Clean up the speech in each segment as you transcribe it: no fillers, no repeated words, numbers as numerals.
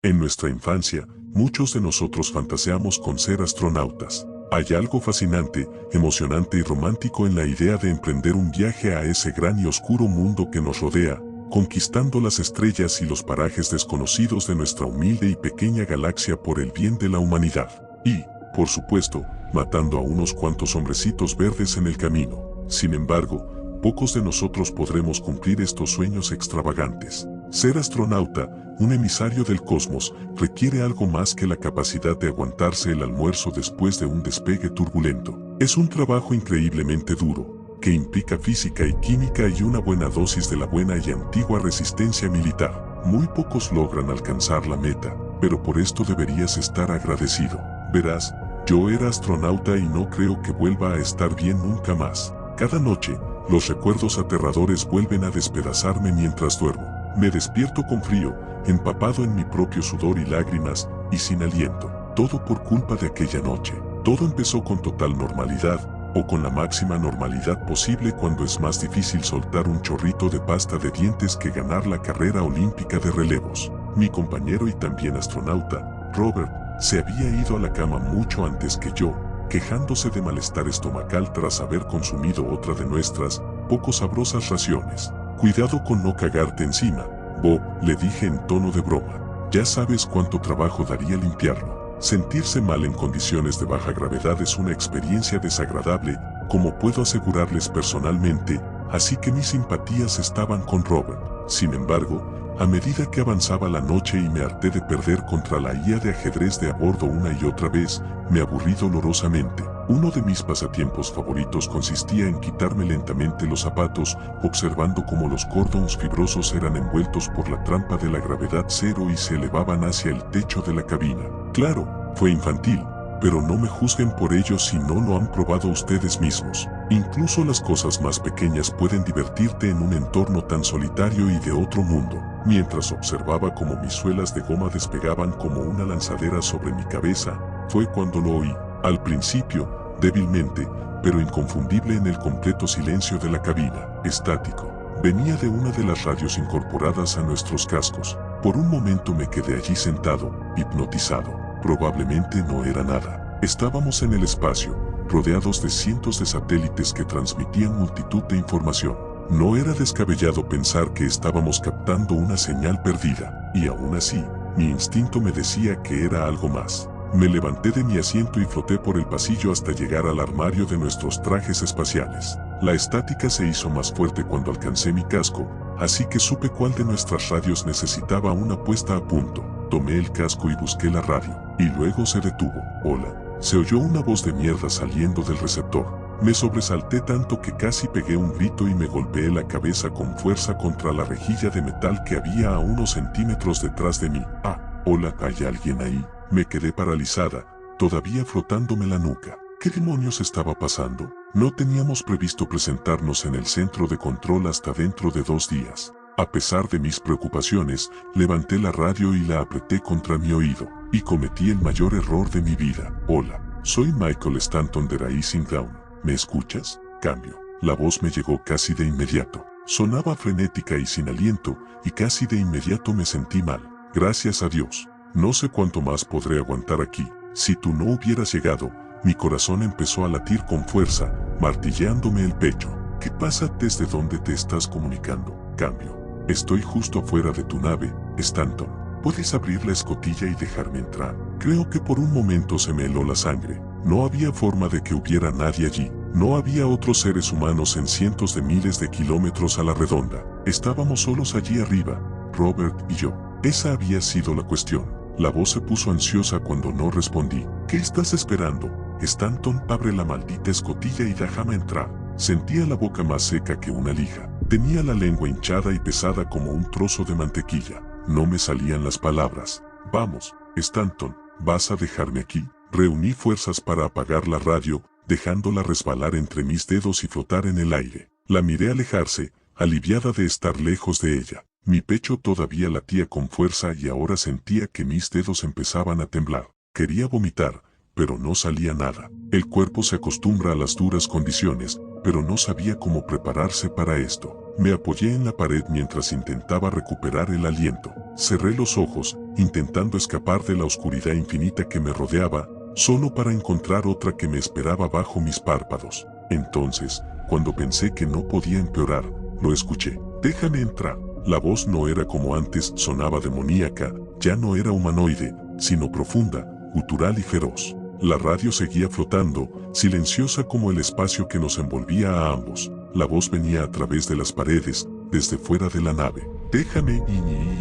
En nuestra infancia, muchos de nosotros fantaseamos con ser astronautas. Hay algo fascinante, emocionante y romántico en la idea de emprender un viaje a ese gran y oscuro mundo que nos rodea, conquistando las estrellas y los parajes desconocidos de nuestra humilde y pequeña galaxia por el bien de la humanidad. Y, por supuesto, matando a unos cuantos hombrecitos verdes en el camino. Sin embargo, pocos de nosotros podremos cumplir estos sueños extravagantes. Ser astronauta, un emisario del cosmos, requiere algo más que la capacidad de aguantarse el almuerzo después de un despegue turbulento. Es un trabajo increíblemente duro, que implica física y química y una buena dosis de la buena y antigua resistencia militar. Muy pocos logran alcanzar la meta, pero por esto deberías estar agradecido. Verás, yo era astronauta y no creo que vuelva a estar bien nunca más. Cada noche, los recuerdos aterradores vuelven a despedazarme mientras duermo. Me despierto con frío, empapado en mi propio sudor y lágrimas, y sin aliento. Todo por culpa de aquella noche. Todo empezó con total normalidad, o con la máxima normalidad posible cuando es más difícil soltar un chorrito de pasta de dientes que ganar la carrera olímpica de relevos. Mi compañero y también astronauta, Robert, se había ido a la cama mucho antes que yo, quejándose de malestar estomacal tras haber consumido otra de nuestras, poco sabrosas raciones. Cuidado con no cagarte encima, Bob, le dije en tono de broma. Ya sabes cuánto trabajo daría limpiarlo. Sentirse mal en condiciones de baja gravedad es una experiencia desagradable, como puedo asegurarles personalmente, así que mis simpatías estaban con Robert. Sin embargo, a medida que avanzaba la noche y me harté de perder contra la IA de ajedrez de a bordo una y otra vez, me aburrí dolorosamente. Uno de mis pasatiempos favoritos consistía en quitarme lentamente los zapatos, observando cómo los cordons fibrosos eran envueltos por la trampa de la gravedad cero y se elevaban hacia el techo de la cabina. Claro, fue infantil, pero no me juzguen por ello si no lo han probado ustedes mismos. Incluso las cosas más pequeñas pueden divertirte en un entorno tan solitario y de otro mundo. Mientras observaba cómo mis suelas de goma despegaban como una lanzadera sobre mi cabeza, fue cuando lo oí. Al principio, débilmente, pero inconfundible en el completo silencio de la cabina, estático. Venía de una de las radios incorporadas a nuestros cascos. Por un momento me quedé allí sentado, hipnotizado. Probablemente no era nada. Estábamos en el espacio, rodeados de cientos de satélites que transmitían multitud de información. No era descabellado pensar que estábamos captando una señal perdida, y aún así, mi instinto me decía que era algo más. Me levanté de mi asiento y floté por el pasillo hasta llegar al armario de nuestros trajes espaciales. La estática se hizo más fuerte cuando alcancé mi casco, así que supe cuál de nuestras radios necesitaba una puesta a punto. Tomé el casco y busqué la radio, y luego se detuvo. Hola. Se oyó una voz de mierda saliendo del receptor. Me sobresalté tanto que casi pegué un grito y me golpeé la cabeza con fuerza contra la rejilla de metal que había a unos centímetros detrás de mí. Ah, hola, ¿hay alguien ahí? Me quedé paralizada, todavía frotándome la nuca. ¿Qué demonios estaba pasando? No teníamos previsto presentarnos en el centro de control hasta dentro de 2 días. A pesar de mis preocupaciones, levanté la radio y la apreté contra mi oído, y cometí el mayor error de mi vida. Hola, soy Michael Stanton de Rising Dawn. ¿Me escuchas? Cambio. La voz me llegó casi de inmediato. Sonaba frenética y sin aliento, y casi de inmediato me sentí mal. Gracias a Dios. No sé cuánto más podré aguantar aquí. Si tú no hubieras llegado, mi corazón empezó a latir con fuerza, martilleándome el pecho. ¿Qué pasa? ¿Desde dónde te estás comunicando? Cambio. Estoy justo afuera de tu nave, Stanton. ¿Puedes abrir la escotilla y dejarme entrar? Creo que por un momento se me heló la sangre. No había forma de que hubiera nadie allí. No había otros seres humanos en cientos de miles de kilómetros a la redonda. Estábamos solos allí arriba, Robert y yo. Esa había sido la cuestión. La voz se puso ansiosa cuando no respondí. ¿Qué estás esperando? Stanton, abre la maldita escotilla y déjame entrar. Sentía la boca más seca que una lija. Tenía la lengua hinchada y pesada como un trozo de mantequilla. No me salían las palabras. Vamos, Stanton, ¿vas a dejarme aquí? Reuní fuerzas para apagar la radio, dejándola resbalar entre mis dedos y flotar en el aire. La miré alejarse, aliviada de estar lejos de ella. Mi pecho todavía latía con fuerza y ahora sentía que mis dedos empezaban a temblar. Quería vomitar, pero no salía nada. El cuerpo se acostumbra a las duras condiciones, pero no sabía cómo prepararse para esto. Me apoyé en la pared mientras intentaba recuperar el aliento. Cerré los ojos, intentando escapar de la oscuridad infinita que me rodeaba, solo para encontrar otra que me esperaba bajo mis párpados. Entonces, cuando pensé que no podía empeorar, lo escuché. «Déjame entrar». La voz no era como antes, sonaba demoníaca, ya no era humanoide, sino profunda, gutural y feroz. La radio seguía flotando, silenciosa como el espacio que nos envolvía a ambos. La voz venía a través de las paredes, desde fuera de la nave. «Déjame,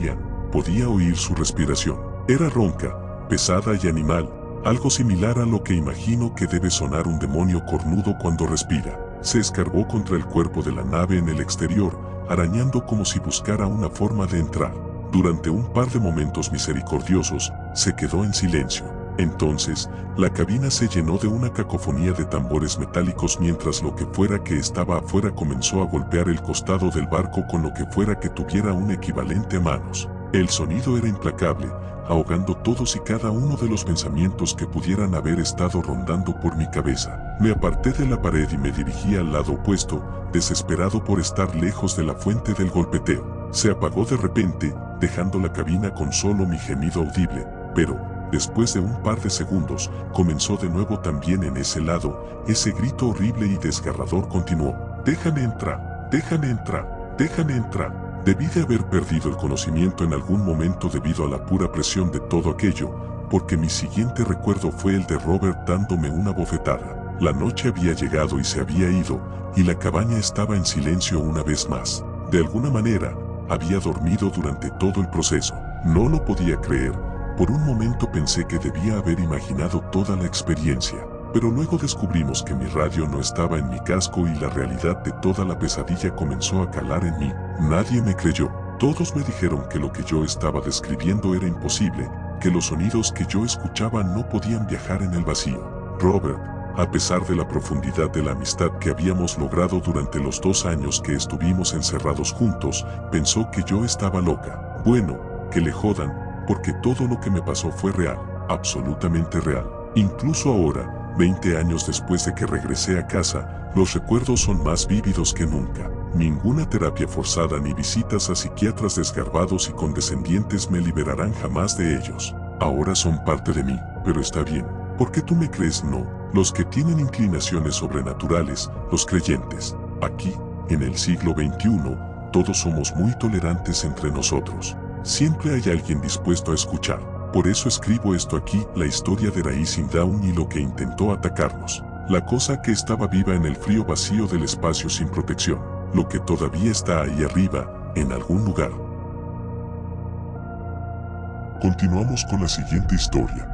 Ian». Podía oír su respiración. Era ronca, pesada y animal, algo similar a lo que imagino que debe sonar un demonio cornudo cuando respira. Se escarbó contra el cuerpo de la nave en el exterior, arañando como si buscara una forma de entrar. Durante un par de momentos misericordiosos, se quedó en silencio. Entonces, la cabina se llenó de una cacofonía de tambores metálicos mientras lo que fuera que estaba afuera comenzó a golpear el costado del barco con lo que fuera que tuviera un equivalente a manos. El sonido era implacable, ahogando todos y cada uno de los pensamientos que pudieran haber estado rondando por mi cabeza. Me aparté de la pared y me dirigí al lado opuesto, desesperado por estar lejos de la fuente del golpeteo. Se apagó de repente, dejando la cabina con solo mi gemido audible, pero, después de un par de segundos, comenzó de nuevo también en ese lado, ese grito horrible y desgarrador continuó. «Déjame entrar, déjame entrar, déjame entrar». Debí de haber perdido el conocimiento en algún momento debido a la pura presión de todo aquello, porque mi siguiente recuerdo fue el de Robert dándome una bofetada. La noche había llegado y se había ido, y la cabaña estaba en silencio una vez más. De alguna manera, había dormido durante todo el proceso. No lo podía creer. Por un momento pensé que debía haber imaginado toda la experiencia. Pero luego descubrimos que mi radio no estaba en mi casco y la realidad de toda la pesadilla comenzó a calar en mí. Nadie me creyó. Todos me dijeron que lo que yo estaba describiendo era imposible, que los sonidos que yo escuchaba no podían viajar en el vacío. Robert, a pesar de la profundidad de la amistad que habíamos logrado durante los 2 años que estuvimos encerrados juntos, pensó que yo estaba loca. Bueno, que le jodan, porque todo lo que me pasó fue real, absolutamente real. Incluso ahora, 20 años después de que regresé a casa, los recuerdos son más vívidos que nunca. Ninguna terapia forzada ni visitas a psiquiatras desgarbados y condescendientes me liberarán jamás de ellos. Ahora son parte de mí, pero está bien. ¿Por qué tú me crees? No. Los que tienen inclinaciones sobrenaturales, los creyentes. Aquí, en el siglo XXI, todos somos muy tolerantes entre nosotros. Siempre hay alguien dispuesto a escuchar. Por eso escribo esto aquí, la historia de Racing Dawn y lo que intentó atacarnos. La cosa que estaba viva en el frío vacío del espacio sin protección. Lo que todavía está ahí arriba, en algún lugar. Continuamos con la siguiente historia.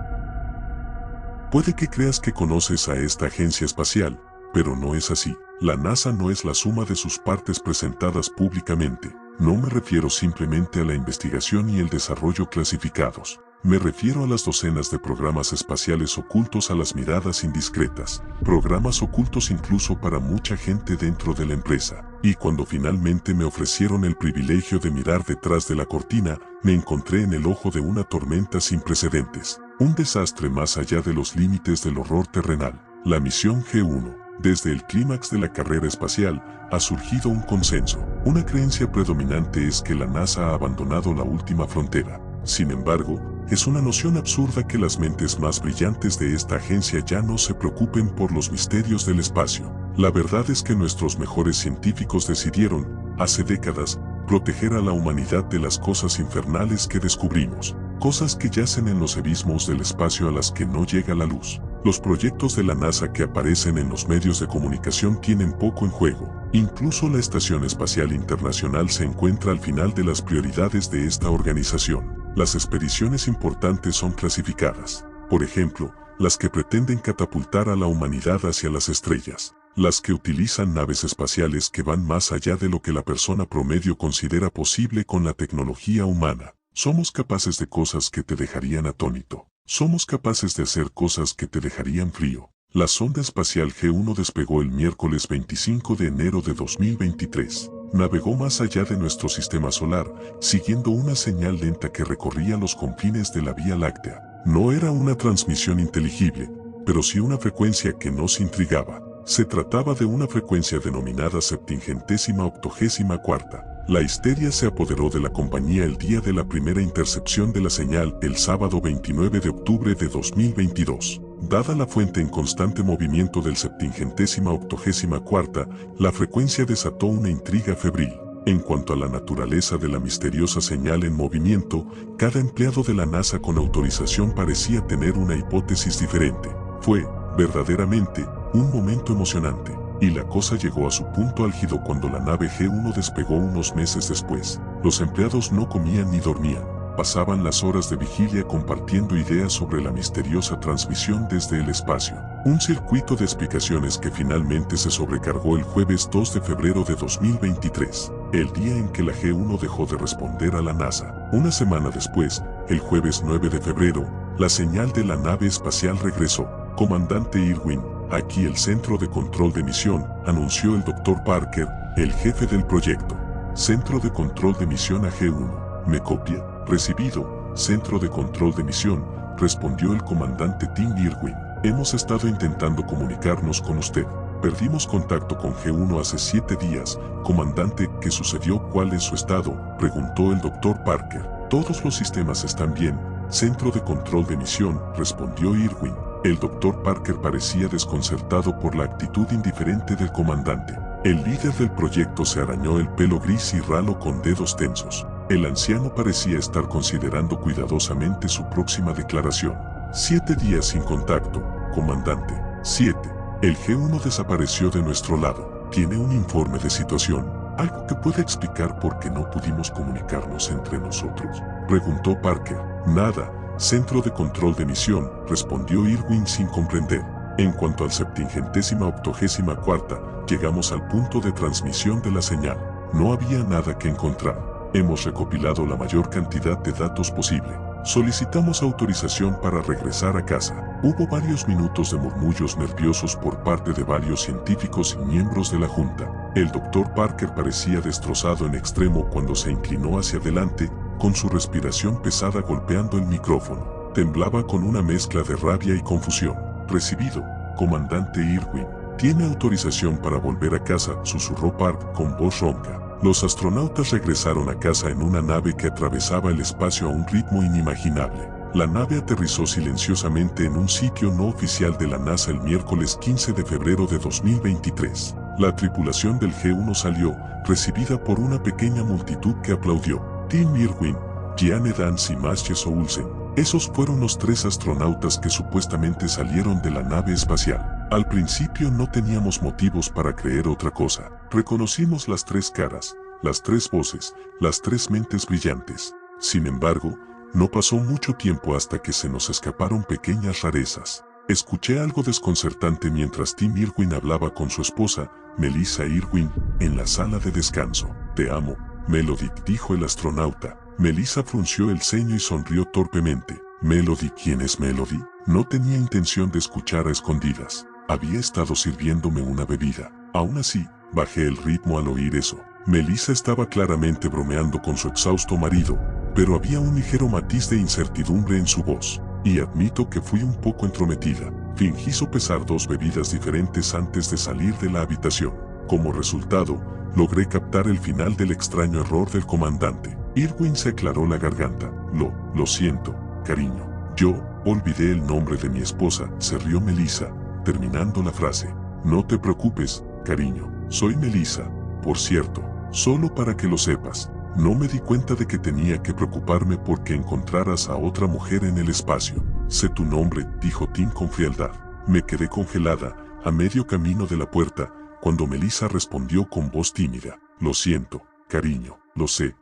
Puede que creas que conoces a esta agencia espacial, pero no es así. La NASA no es la suma de sus partes presentadas públicamente. No me refiero simplemente a la investigación y el desarrollo clasificados. Me refiero a las docenas de programas espaciales ocultos a las miradas indiscretas, programas ocultos incluso para mucha gente dentro de la empresa. Y cuando finalmente me ofrecieron el privilegio de mirar detrás de la cortina, me encontré en el ojo de una tormenta sin precedentes. Un desastre más allá de los límites del horror terrenal. La misión G1. Desde el clímax de la carrera espacial, ha surgido un consenso. Una creencia predominante es que la NASA ha abandonado la última frontera. Sin embargo, es una noción absurda que las mentes más brillantes de esta agencia ya no se preocupen por los misterios del espacio. La verdad es que nuestros mejores científicos decidieron, hace décadas, proteger a la humanidad de las cosas infernales que descubrimos. Cosas que yacen en los abismos del espacio a las que no llega la luz. Los proyectos de la NASA que aparecen en los medios de comunicación tienen poco en juego. Incluso la Estación Espacial Internacional se encuentra al final de las prioridades de esta organización. Las expediciones importantes son clasificadas. Por ejemplo, las que pretenden catapultar a la humanidad hacia las estrellas. Las que utilizan naves espaciales que van más allá de lo que la persona promedio considera posible con la tecnología humana. Somos capaces de cosas que te dejarían atónito. Somos capaces de hacer cosas que te dejarían frío. La sonda espacial G1 despegó el miércoles 25 de enero de 2023. Navegó más allá de nuestro sistema solar, siguiendo una señal lenta que recorría los confines de la Vía Láctea. No era una transmisión inteligible, pero sí una frecuencia que nos intrigaba. Se trataba de una frecuencia denominada 784ª. La histeria se apoderó de la compañía el día de la primera intercepción de la señal, el sábado 29 de octubre de 2022. Dada la fuente en constante movimiento del 784ª, la frecuencia desató una intriga febril. En cuanto a la naturaleza de la misteriosa señal en movimiento, cada empleado de la NASA con autorización parecía tener una hipótesis diferente. Fue, verdaderamente, un momento emocionante. Y la cosa llegó a su punto álgido cuando la nave G1 despegó unos meses después. Los empleados no comían ni dormían. Pasaban las horas de vigilia compartiendo ideas sobre la misteriosa transmisión desde el espacio. Un circuito de explicaciones que finalmente se sobrecargó el jueves 2 de febrero de 2023, el día en que la G1 dejó de responder a la NASA. Una semana después, el jueves 9 de febrero, la señal de la nave espacial regresó. Comandante Irwin, aquí el centro de control de misión, anunció el Dr. Parker, el jefe del proyecto. Centro de control de misión a G1. ¿Me copia? Recibido. Centro de control de misión, respondió el comandante Tim Irwin. Hemos estado intentando comunicarnos con usted. Perdimos contacto con G1 hace 7 días. Comandante, ¿qué sucedió? ¿Cuál es su estado?, preguntó el Dr. Parker. Todos los sistemas están bien. Centro de control de misión, respondió Irwin. El Dr. Parker parecía desconcertado por la actitud indiferente del comandante. El líder del proyecto se arañó el pelo gris y ralo con dedos tensos. El anciano parecía estar considerando cuidadosamente su próxima declaración. 7 días sin contacto, comandante. 7. El G1 desapareció de nuestro lado. ¿Tiene un informe de situación? ¿Algo que pueda explicar por qué no pudimos comunicarnos entre nosotros?, preguntó Parker. Nada. Centro de control de misión, respondió Irwin sin comprender. En cuanto al 784ª, llegamos al punto de transmisión de la señal. No había nada que encontrar. Hemos recopilado la mayor cantidad de datos posible. Solicitamos autorización para regresar a casa. Hubo varios minutos de murmullos nerviosos por parte de varios científicos y miembros de la Junta. El Dr. Parker parecía destrozado en extremo cuando se inclinó hacia adelante, con su respiración pesada golpeando el micrófono. Temblaba con una mezcla de rabia y confusión. Recibido, comandante Irwin. Tiene autorización para volver a casa, susurró Park con voz ronca. Los astronautas regresaron a casa en una nave que atravesaba el espacio a un ritmo inimaginable. La nave aterrizó silenciosamente en un sitio no oficial de la NASA el miércoles 15 de febrero de 2023. La tripulación del G1 salió, recibida por una pequeña multitud que aplaudió. Tim Irwin, Jeanne Dance y Mathias Olsen. Esos fueron los 3 astronautas que supuestamente salieron de la nave espacial. Al principio no teníamos motivos para creer otra cosa. Reconocimos las 3 caras, las 3 voces, las 3 mentes brillantes. Sin embargo, no pasó mucho tiempo hasta que se nos escaparon pequeñas rarezas. Escuché algo desconcertante mientras Tim Irwin hablaba con su esposa, Melissa Irwin, en la sala de descanso. Te amo, Melody, dijo el astronauta. Melissa frunció el ceño y sonrió torpemente. Melody, ¿quién es Melody? No tenía intención de escuchar a escondidas. Había estado sirviéndome una bebida. Aún así, bajé el ritmo al oír eso. Melissa estaba claramente bromeando con su exhausto marido, pero había un ligero matiz de incertidumbre en su voz. Y admito que fui un poco entrometida. Fingí sopesar 2 bebidas diferentes antes de salir de la habitación. Como resultado, logré captar el final del extraño error del comandante. Irwin se aclaró la garganta. Lo siento, cariño. Yo olvidé el nombre de mi esposa, se rió Melissa, terminando la frase. No te preocupes, cariño. Soy Melissa, por cierto. Solo para que lo sepas. No me di cuenta de que tenía que preocuparme porque encontraras a otra mujer en el espacio. Sé tu nombre, dijo Tim con frialdad. Me quedé congelada, a medio camino de la puerta, cuando Melissa respondió con voz tímida. Lo siento, cariño. Lo sé.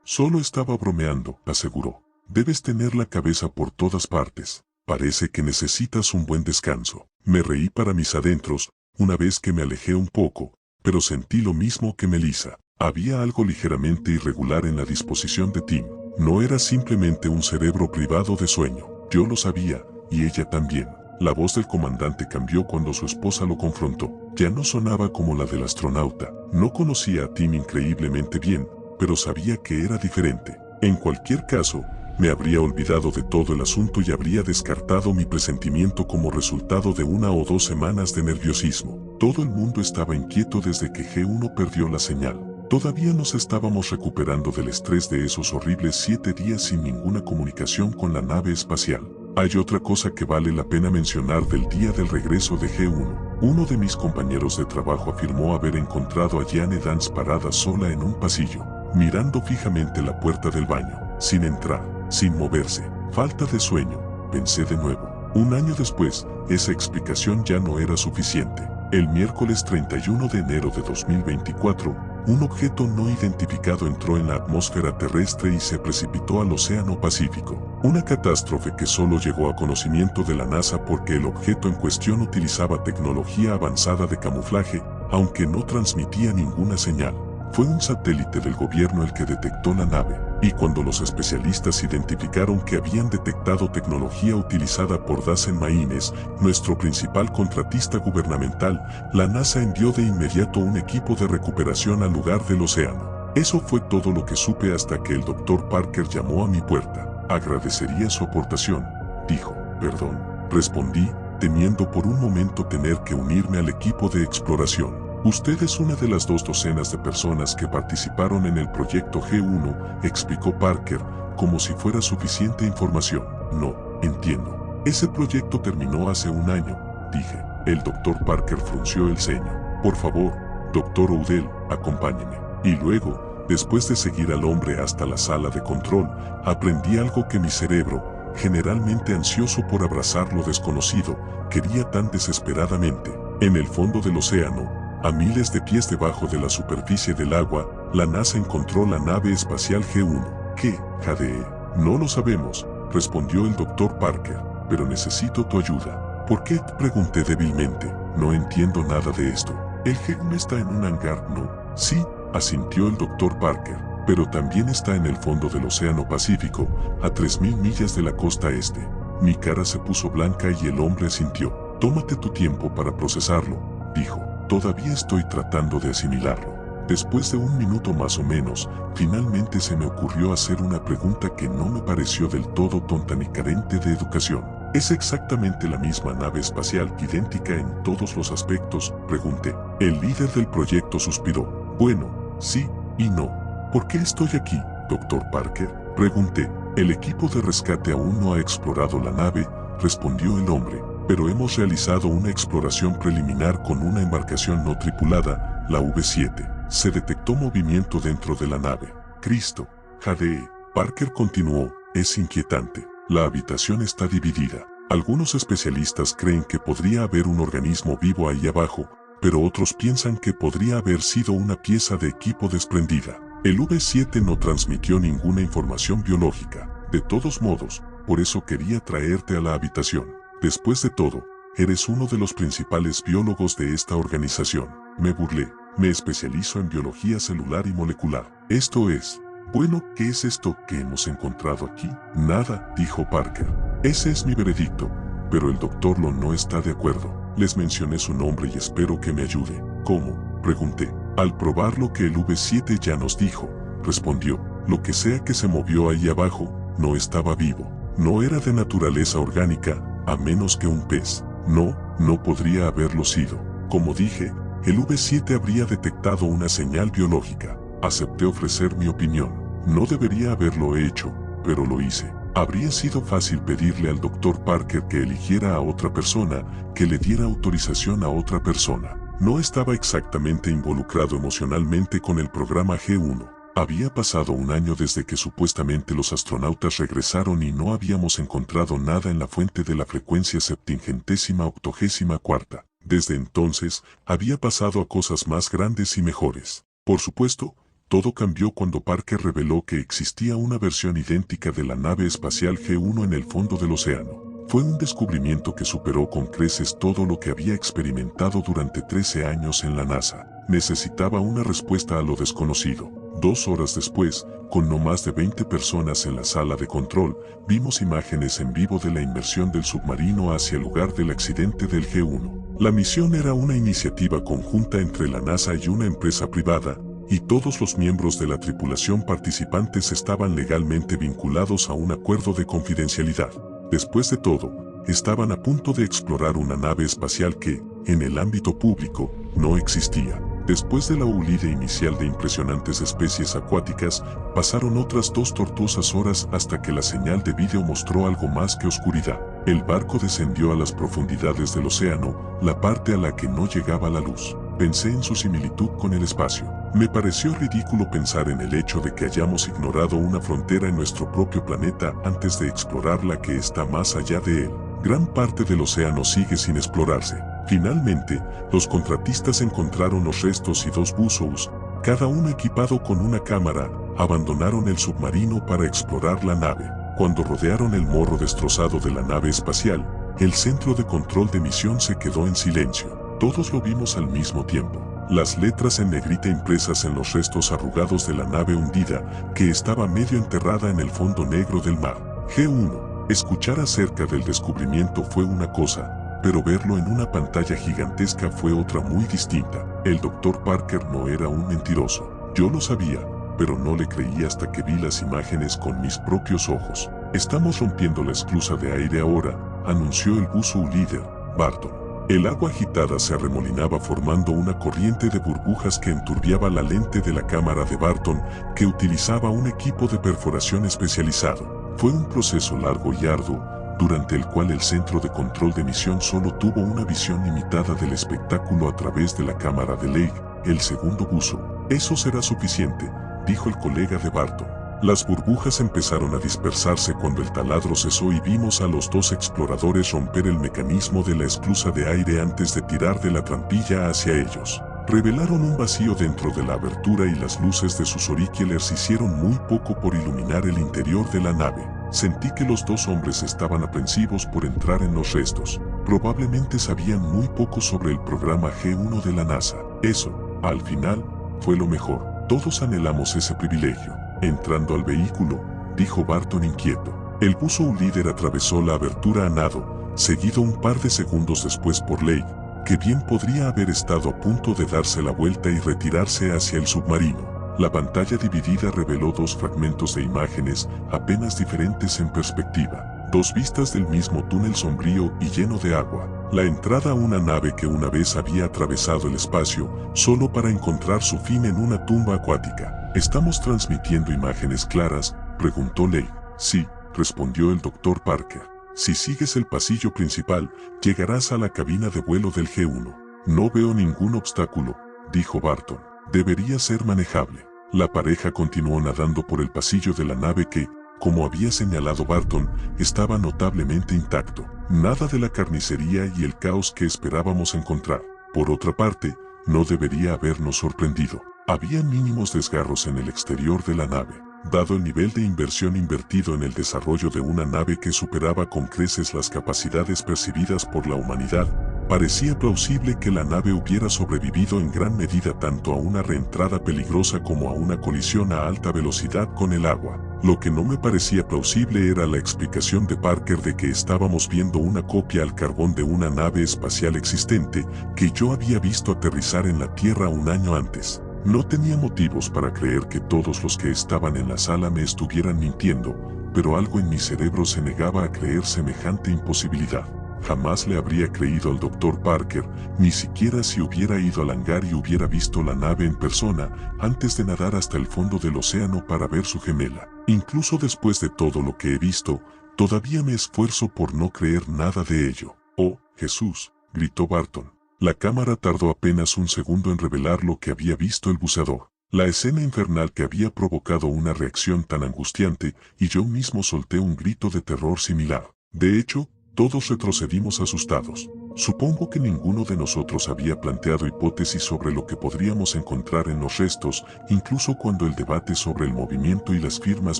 Solo estaba bromeando, aseguró. Debes tener la cabeza por todas partes. Parece que necesitas un buen descanso. Me reí para mis adentros, una vez que me alejé un poco, pero sentí lo mismo que Melissa. Había algo ligeramente irregular en la disposición de Tim. No era simplemente un cerebro privado de sueño. Yo lo sabía, y ella también. La voz del comandante cambió cuando su esposa lo confrontó. Ya no sonaba como la del astronauta. No conocía a Tim increíblemente bien, pero sabía que era diferente. En cualquier caso, Me habría olvidado de todo el asunto y habría descartado mi presentimiento como resultado de 1 o 2 semanas de nerviosismo. Todo el mundo estaba inquieto desde que G1 perdió la señal. Todavía nos estábamos recuperando del estrés de esos horribles 7 días sin ninguna comunicación con la nave espacial. Hay otra cosa que vale la pena mencionar del día del regreso de G1. Uno de mis compañeros de trabajo afirmó haber encontrado a Jane Dance parada sola en un pasillo, mirando fijamente la puerta del baño, sin entrar, sin moverse. Falta de sueño, pensé de nuevo. Un año después, esa explicación ya no era suficiente. El miércoles 31 de enero de 2024, un objeto no identificado entró en la atmósfera terrestre y se precipitó al Océano Pacífico. Una catástrofe que solo llegó a conocimiento de la NASA porque el objeto en cuestión utilizaba tecnología avanzada de camuflaje, aunque no transmitía ninguna señal. Fue un satélite del gobierno el que detectó la nave, y cuando los especialistas identificaron que habían detectado tecnología utilizada por Dasen Maines, nuestro principal contratista gubernamental, la NASA envió de inmediato un equipo de recuperación al lugar del océano. Eso fue todo lo que supe hasta que el Dr. Parker llamó a mi puerta. Agradecería su aportación, dijo. Perdón, respondí, temiendo por un momento tener que unirme al equipo de exploración. Usted es una de las 2 docenas de personas que participaron en el proyecto G1, explicó Parker, como si fuera suficiente información. No, entiendo. Ese proyecto terminó hace un año, dije. El Dr. Parker frunció el ceño. Por favor, Dr. O'Dell, acompáñeme. Y luego, después de seguir al hombre hasta la sala de control, aprendí algo que mi cerebro, generalmente ansioso por abrazar lo desconocido, quería tan desesperadamente. En el fondo del océano, a miles de pies debajo de la superficie del agua, la NASA encontró la nave espacial G1. ¿Qué, JDE? No lo sabemos, respondió el Dr. Parker, pero necesito tu ayuda. ¿Por qué? Pregunté débilmente. No entiendo nada de esto. ¿El G1 está en un hangar, no? Sí, asintió el Dr. Parker, pero también está en el fondo del Océano Pacífico, a 3000 millas de la costa este. Mi cara se puso blanca y el hombre asintió. Tómate tu tiempo para procesarlo, dijo. Todavía estoy tratando de asimilarlo. Después de 1 minuto más o menos, finalmente se me ocurrió hacer una pregunta que no me pareció del todo tonta ni carente de educación. ¿Es exactamente la misma nave espacial idéntica en todos los aspectos?, pregunté. El líder del proyecto suspiró. Bueno, sí y no. ¿Por qué estoy aquí, Dr. Parker?, pregunté. El equipo de rescate aún no ha explorado la nave, respondió el hombre. Pero hemos realizado una exploración preliminar con una embarcación no tripulada, la V7. Se detectó movimiento dentro de la nave. Cristo, JDE. Parker continuó, es inquietante. La habitación está dividida. Algunos especialistas creen que podría haber un organismo vivo ahí abajo, pero otros piensan que podría haber sido una pieza de equipo desprendida. El V7 no transmitió ninguna información biológica. De todos modos, por eso quería traerte a la habitación. Después de todo, eres uno de los principales biólogos de esta organización. Me burlé. Me especializo en biología celular y molecular. Esto es... Bueno, ¿qué es esto que hemos encontrado aquí? Nada, dijo Parker. Ese es mi veredicto, pero el Dr. Long no está de acuerdo. Les mencioné su nombre y espero que me ayude. ¿Cómo?, pregunté. Al probar lo que el V7 ya nos dijo, respondió. Lo que sea que se movió ahí abajo, no estaba vivo. No era de naturaleza orgánica, a menos que un pez. No podría haberlo sido. Como dije, el V7 habría detectado una señal biológica. Acepté ofrecer mi opinión. No debería haberlo hecho, pero lo hice. Habría sido fácil pedirle al Dr. Parker que eligiera a otra persona, que le diera autorización a otra persona. No estaba exactamente involucrado emocionalmente con el programa G1. Había pasado un año desde que supuestamente los astronautas regresaron y no habíamos encontrado nada en la fuente de la frecuencia 784. Desde entonces, había pasado a cosas más grandes y mejores. Por supuesto, todo cambió cuando Parker reveló que existía una versión idéntica de la nave espacial G1 en el fondo del océano. Fue un descubrimiento que superó con creces todo lo que había experimentado durante 13 años en la NASA. Necesitaba una respuesta a lo desconocido. 2 horas después, con no más de 20 personas en la sala de control, vimos imágenes en vivo de la inmersión del submarino hacia el lugar del accidente del G1. La misión era una iniciativa conjunta entre la NASA y una empresa privada, y todos los miembros de la tripulación participantes estaban legalmente vinculados a un acuerdo de confidencialidad. Después de todo, estaban a punto de explorar una nave espacial que, en el ámbito público, no existía. Después de la huida inicial de impresionantes especies acuáticas, pasaron otras 2 tortuosas horas hasta que la señal de vídeo mostró algo más que oscuridad. El barco descendió a las profundidades del océano, la parte a la que no llegaba la luz. Pensé en su similitud con el espacio. Me pareció ridículo pensar en el hecho de que hayamos ignorado una frontera en nuestro propio planeta antes de explorar la que está más allá de él. Gran parte del océano sigue sin explorarse. Finalmente, los contratistas encontraron los restos y 2 buzos, cada uno equipado con una cámara, abandonaron el submarino para explorar la nave. Cuando rodearon el morro destrozado de la nave espacial, el centro de control de misión se quedó en silencio. Todos lo vimos al mismo tiempo. Las letras en negrita impresas en los restos arrugados de la nave hundida, que estaba medio enterrada en el fondo negro del mar. G1. Escuchar acerca del descubrimiento fue una cosa, pero verlo en una pantalla gigantesca fue otra muy distinta. El Dr. Parker no era un mentiroso. Yo lo sabía, pero no le creí hasta que vi las imágenes con mis propios ojos. Estamos rompiendo la esclusa de aire ahora, anunció el buzo líder, Barton. El agua agitada se arremolinaba formando una corriente de burbujas que enturbiaba la lente de la cámara de Barton, que utilizaba un equipo de perforación especializado. Fue un proceso largo y arduo, durante el cual el centro de control de misión solo tuvo una visión limitada del espectáculo a través de la cámara de Lake, el segundo buzo. Eso será suficiente, dijo el colega de Barton. Las burbujas empezaron a dispersarse cuando el taladro cesó y vimos a los 2 exploradores romper el mecanismo de la esclusa de aire antes de tirar de la trampilla hacia ellos. Revelaron un vacío dentro de la abertura y las luces de sus auriculars hicieron muy poco por iluminar el interior de la nave. Sentí que los 2 hombres estaban aprensivos por entrar en los restos. Probablemente sabían muy poco sobre el programa G1 de la NASA. Eso, al final, fue lo mejor. Todos anhelamos ese privilegio. Entrando al vehículo, dijo Barton inquieto. El buzo líder atravesó la abertura a nado, seguido un par de segundos después por Lake, que bien podría haber estado a punto de darse la vuelta y retirarse hacia el submarino. La pantalla dividida reveló 2 fragmentos de imágenes, apenas diferentes en perspectiva. 2 vistas del mismo túnel sombrío y lleno de agua. La entrada a una nave que una vez había atravesado el espacio, solo para encontrar su fin en una tumba acuática. ¿Estamos transmitiendo imágenes claras?, preguntó Lake. Sí, respondió el Dr. Parker. Si sigues el pasillo principal, llegarás a la cabina de vuelo del G1. No veo ningún obstáculo, dijo Barton. Debería ser manejable. La pareja continuó nadando por el pasillo de la nave que, como había señalado Barton, estaba notablemente intacto. Nada de la carnicería y el caos que esperábamos encontrar. Por otra parte, no debería habernos sorprendido. Había mínimos desgarros en el exterior de la nave. Dado el nivel de inversión invertido en el desarrollo de una nave que superaba con creces las capacidades percibidas por la humanidad, parecía plausible que la nave hubiera sobrevivido en gran medida tanto a una reentrada peligrosa como a una colisión a alta velocidad con el agua. Lo que no me parecía plausible era la explicación de Parker de que estábamos viendo una copia al carbón de una nave espacial existente que yo había visto aterrizar en la Tierra un año antes. No tenía motivos para creer que todos los que estaban en la sala me estuvieran mintiendo, pero algo en mi cerebro se negaba a creer semejante imposibilidad. Jamás le habría creído al Dr. Parker, ni siquiera si hubiera ido al hangar y hubiera visto la nave en persona, antes de nadar hasta el fondo del océano para ver su gemela. Incluso después de todo lo que he visto, todavía me esfuerzo por no creer nada de ello. «Oh, Jesús», gritó Barton. La cámara tardó apenas un segundo en revelar lo que había visto el buceador. La escena infernal que había provocado una reacción tan angustiante, y yo mismo solté un grito de terror similar. De hecho, todos retrocedimos asustados. Supongo que ninguno de nosotros había planteado hipótesis sobre lo que podríamos encontrar en los restos, incluso cuando el debate sobre el movimiento y las firmas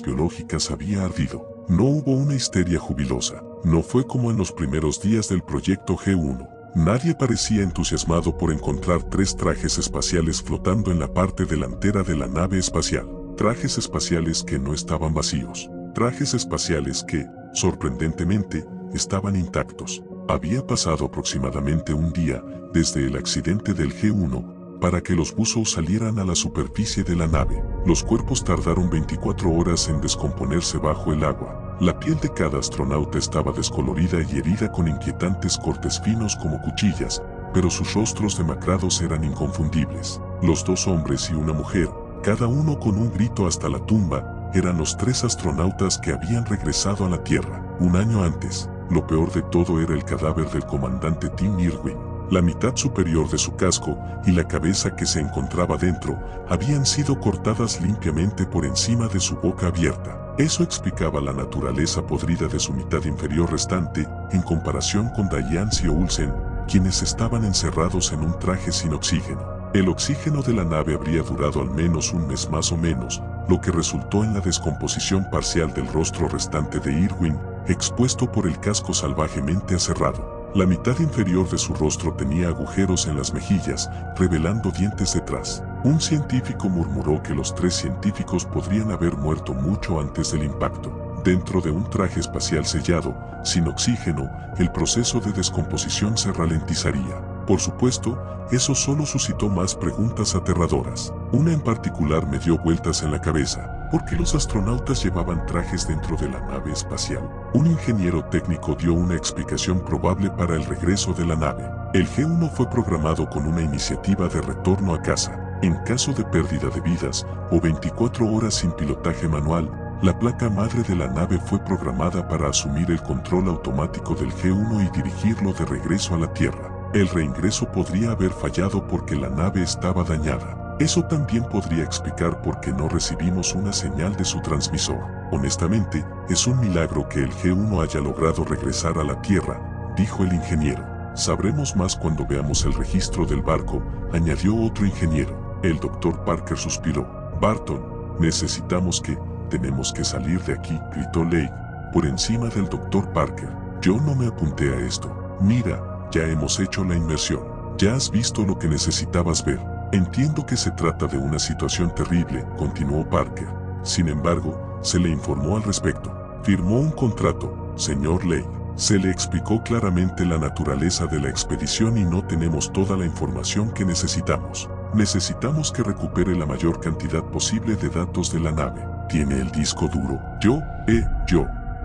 biológicas había ardido. No hubo una histeria jubilosa. No fue como en los primeros días del proyecto G1. Nadie parecía entusiasmado por encontrar 3 trajes espaciales flotando en la parte delantera de la nave espacial. Trajes espaciales que no estaban vacíos. Trajes espaciales que, sorprendentemente, estaban intactos. Había pasado aproximadamente un día desde el accidente del G1, para que los buzos salieran a la superficie de la nave. Los cuerpos tardaron 24 horas en descomponerse bajo el agua. La piel de cada astronauta estaba descolorida y herida con inquietantes cortes finos como cuchillas, pero sus rostros demacrados eran inconfundibles. Los 2 hombres y una mujer, cada uno con un grito hasta la tumba, eran los 3 astronautas que habían regresado a la Tierra. Un año antes, lo peor de todo era el cadáver del comandante Tim Irwin. La mitad superior de su casco y la cabeza que se encontraba dentro habían sido cortadas limpiamente por encima de su boca abierta. Eso explicaba la naturaleza podrida de su mitad inferior restante en comparación con Diane y Olsen, quienes estaban encerrados en un traje sin oxígeno. El oxígeno de la nave habría durado al menos un mes más o menos, lo que resultó en la descomposición parcial del rostro restante de Irwin, expuesto por el casco salvajemente aserrado. La mitad inferior de su rostro tenía agujeros en las mejillas, revelando dientes detrás. Un científico murmuró que los 3 científicos podrían haber muerto mucho antes del impacto. Dentro de un traje espacial sellado, sin oxígeno, el proceso de descomposición se ralentizaría. Por supuesto, eso solo suscitó más preguntas aterradoras. Una en particular me dio vueltas en la cabeza. ¿Por qué los astronautas llevaban trajes dentro de la nave espacial? Un ingeniero técnico dio una explicación probable para el regreso de la nave. El G-1 fue programado con una iniciativa de retorno a casa. En caso de pérdida de vidas o 24 horas sin pilotaje manual, la placa madre de la nave fue programada para asumir el control automático del G-1 y dirigirlo de regreso a la Tierra. El reingreso podría haber fallado porque la nave estaba dañada. Eso también podría explicar por qué no recibimos una señal de su transmisor. Honestamente, es un milagro que el G-1 haya logrado regresar a la Tierra, dijo el ingeniero. Sabremos más cuando veamos el registro del barco, añadió otro ingeniero. El Dr. Parker suspiró. Barton, tenemos que salir de aquí, gritó Lake, por encima del Dr. Parker. Yo no me apunté a esto. Mira, ya hemos hecho la inmersión. Ya has visto lo que necesitabas ver. Entiendo que se trata de una situación terrible, continuó Parker. Sin embargo, se le informó al respecto. Firmó un contrato, señor Lake. Se le explicó claramente la naturaleza de la expedición y no tenemos toda la información que necesitamos. Necesitamos que recupere la mayor cantidad posible de datos de la nave. ¿Tiene el disco duro? Yo.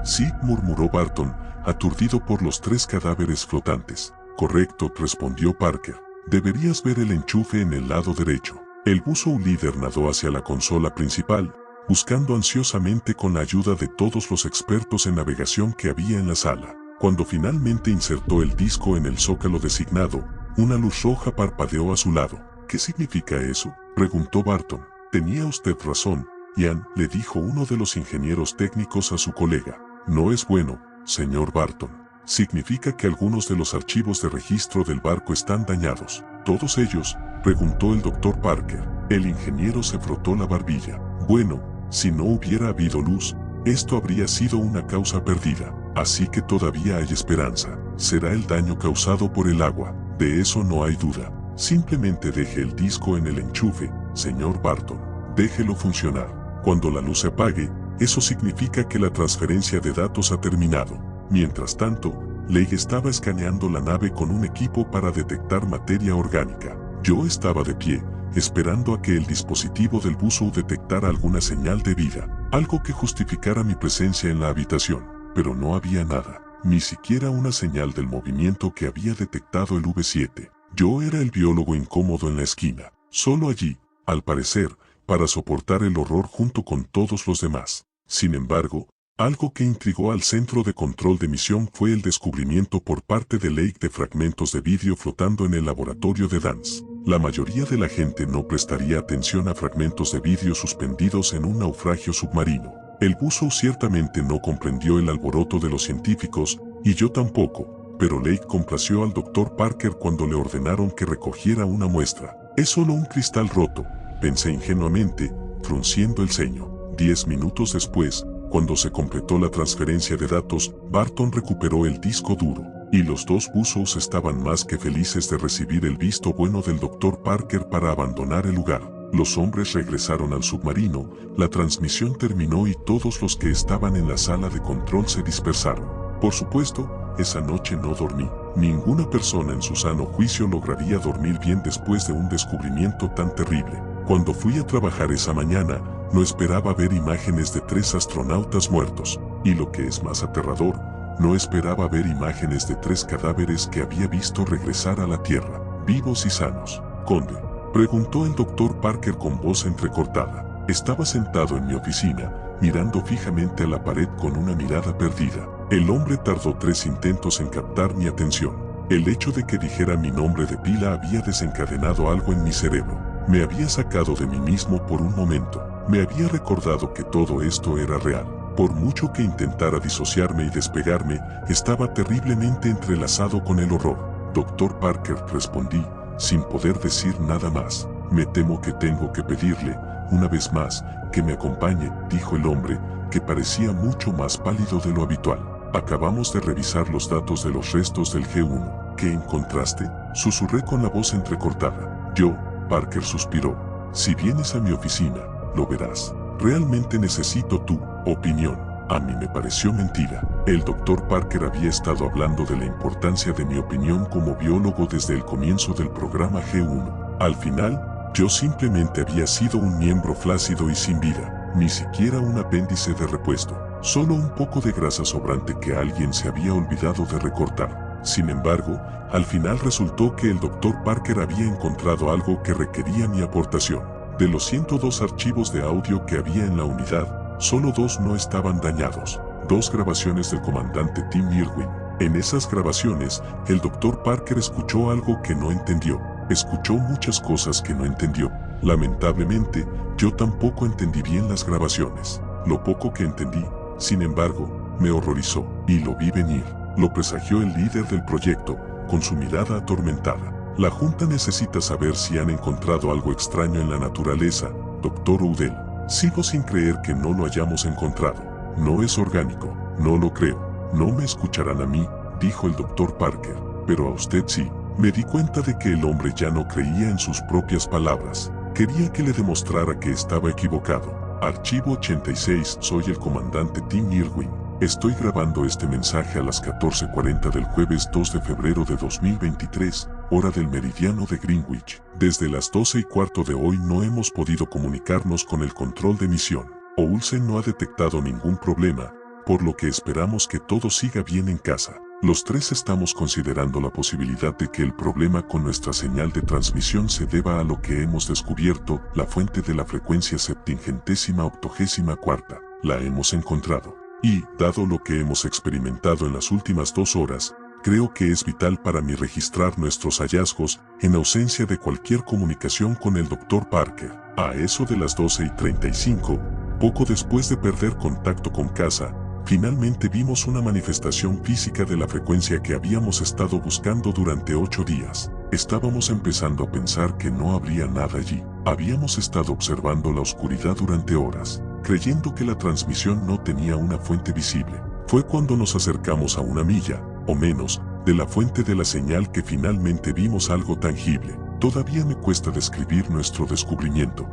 Sí, murmuró Barton, aturdido por los 3 cadáveres flotantes. Correcto, respondió Parker. Deberías ver el enchufe en el lado derecho. El buzo líder nadó hacia la consola principal, buscando ansiosamente con la ayuda de todos los expertos en navegación que había en la sala. Cuando finalmente insertó el disco en el zócalo designado, una luz roja parpadeó a su lado. ¿Qué significa eso?, preguntó Barton. Tenía usted razón, Ian, le dijo uno de los ingenieros técnicos a su colega. No es bueno, señor Barton. Significa que algunos de los archivos de registro del barco están dañados. ¿Todos ellos?, preguntó el Dr. Parker. El ingeniero se frotó la barbilla. Bueno, si no hubiera habido luz, esto habría sido una causa perdida. Así que todavía hay esperanza. Será el daño causado por el agua. De eso no hay duda. Simplemente deje el disco en el enchufe, señor Barton. Déjelo funcionar. Cuando la luz se apague, eso significa que la transferencia de datos ha terminado. Mientras tanto, Lake estaba escaneando la nave con un equipo para detectar materia orgánica. Yo estaba de pie, esperando a que el dispositivo del buzo detectara alguna señal de vida, algo que justificara mi presencia en la habitación, pero no había nada, ni siquiera una señal del movimiento que había detectado el V7. Yo era el biólogo incómodo en la esquina, solo allí, al parecer, para soportar el horror junto con todos los demás. Sin embargo, algo que intrigó al centro de control de misión fue el descubrimiento por parte de Lake de fragmentos de vidrio flotando en el laboratorio de Dance. La mayoría de la gente no prestaría atención a fragmentos de vidrio suspendidos en un naufragio submarino. El buzo ciertamente no comprendió el alboroto de los científicos, y yo tampoco, pero Lake complació al Dr. Parker cuando le ordenaron que recogiera una muestra. Es solo un cristal roto, pensé ingenuamente, frunciendo el ceño. 10 minutos después, cuando se completó la transferencia de datos, Barton recuperó el disco duro, y los 2 buzos estaban más que felices de recibir el visto bueno del Dr. Parker para abandonar el lugar. Los hombres regresaron al submarino, la transmisión terminó y todos los que estaban en la sala de control se dispersaron. Por supuesto, esa noche no dormí. Ninguna persona en su sano juicio lograría dormir bien después de un descubrimiento tan terrible. Cuando fui a trabajar esa mañana, no esperaba ver imágenes de 3 astronautas muertos, y lo que es más aterrador, no esperaba ver imágenes de 3 cadáveres que había visto regresar a la Tierra, vivos y sanos. Conde, preguntó el doctor Parker con voz entrecortada. Estaba sentado en mi oficina, mirando fijamente a la pared con una mirada perdida. El hombre tardó 3 intentos en captar mi atención. El hecho de que dijera mi nombre de pila había desencadenado algo en mi cerebro. Me había sacado de mí mismo por un momento. Me había recordado que todo esto era real. Por mucho que intentara disociarme y despegarme, estaba terriblemente entrelazado con el horror. Doctor Parker, respondí, sin poder decir nada más. Me temo que tengo que pedirle, una vez más, que me acompañe, dijo el hombre, que parecía mucho más pálido de lo habitual. Acabamos de revisar los datos de los restos del G1. ¿Qué encontraste? Susurré con la voz entrecortada. Yo, Parker suspiró. Si vienes a mi oficina, lo verás. Realmente necesito tu opinión. A mí me pareció mentira. El doctor Parker había estado hablando de la importancia de mi opinión como biólogo desde el comienzo del programa G1. Al final, yo simplemente había sido un miembro flácido y sin vida, ni siquiera un apéndice de repuesto, solo un poco de grasa sobrante que alguien se había olvidado de recortar. Sin embargo, al final resultó que el doctor Parker había encontrado algo que requería mi aportación. De los 102 archivos de audio que había en la unidad, solo 2 no estaban dañados. 2 grabaciones del comandante Tim Irwin. En esas grabaciones, el doctor Parker escuchó algo que no entendió. Escuchó muchas cosas que no entendió. Lamentablemente, yo tampoco entendí bien las grabaciones. Lo poco que entendí, sin embargo, me horrorizó, y lo vi venir. Lo presagió el líder del proyecto, con su mirada atormentada. La Junta necesita saber si han encontrado algo extraño en la naturaleza, Dr. Odell. Sigo sin creer que no lo hayamos encontrado. No es orgánico, no lo creo. No me escucharán a mí, dijo el Dr. Parker, pero a usted sí. Me di cuenta de que el hombre ya no creía en sus propias palabras. Quería que le demostrara que estaba equivocado. Archivo 86. Soy el comandante Tim Irwin. Estoy grabando este mensaje a las 14:40 del jueves 2 de febrero de 2023, hora del meridiano de Greenwich. Desde las 12:15 de hoy no hemos podido comunicarnos con el control de misión. Olsen no ha detectado ningún problema, por lo que esperamos que todo siga bien en casa. Los 3 estamos considerando la posibilidad de que el problema con nuestra señal de transmisión se deba a lo que hemos descubierto, la fuente de la frecuencia 784. La hemos encontrado. Y, dado lo que hemos experimentado en las últimas 2 horas, creo que es vital para mí registrar nuestros hallazgos en ausencia de cualquier comunicación con el Dr. Parker. A eso de las 12:35, poco después de perder contacto con casa, finalmente vimos una manifestación física de la frecuencia que habíamos estado buscando durante 8 días. Estábamos empezando a pensar que no habría nada allí. Habíamos estado observando la oscuridad durante horas, creyendo que la transmisión no tenía una fuente visible. Fue cuando nos acercamos a 1 milla, o menos, de la fuente de la señal que finalmente vimos algo tangible. Todavía me cuesta describir nuestro descubrimiento.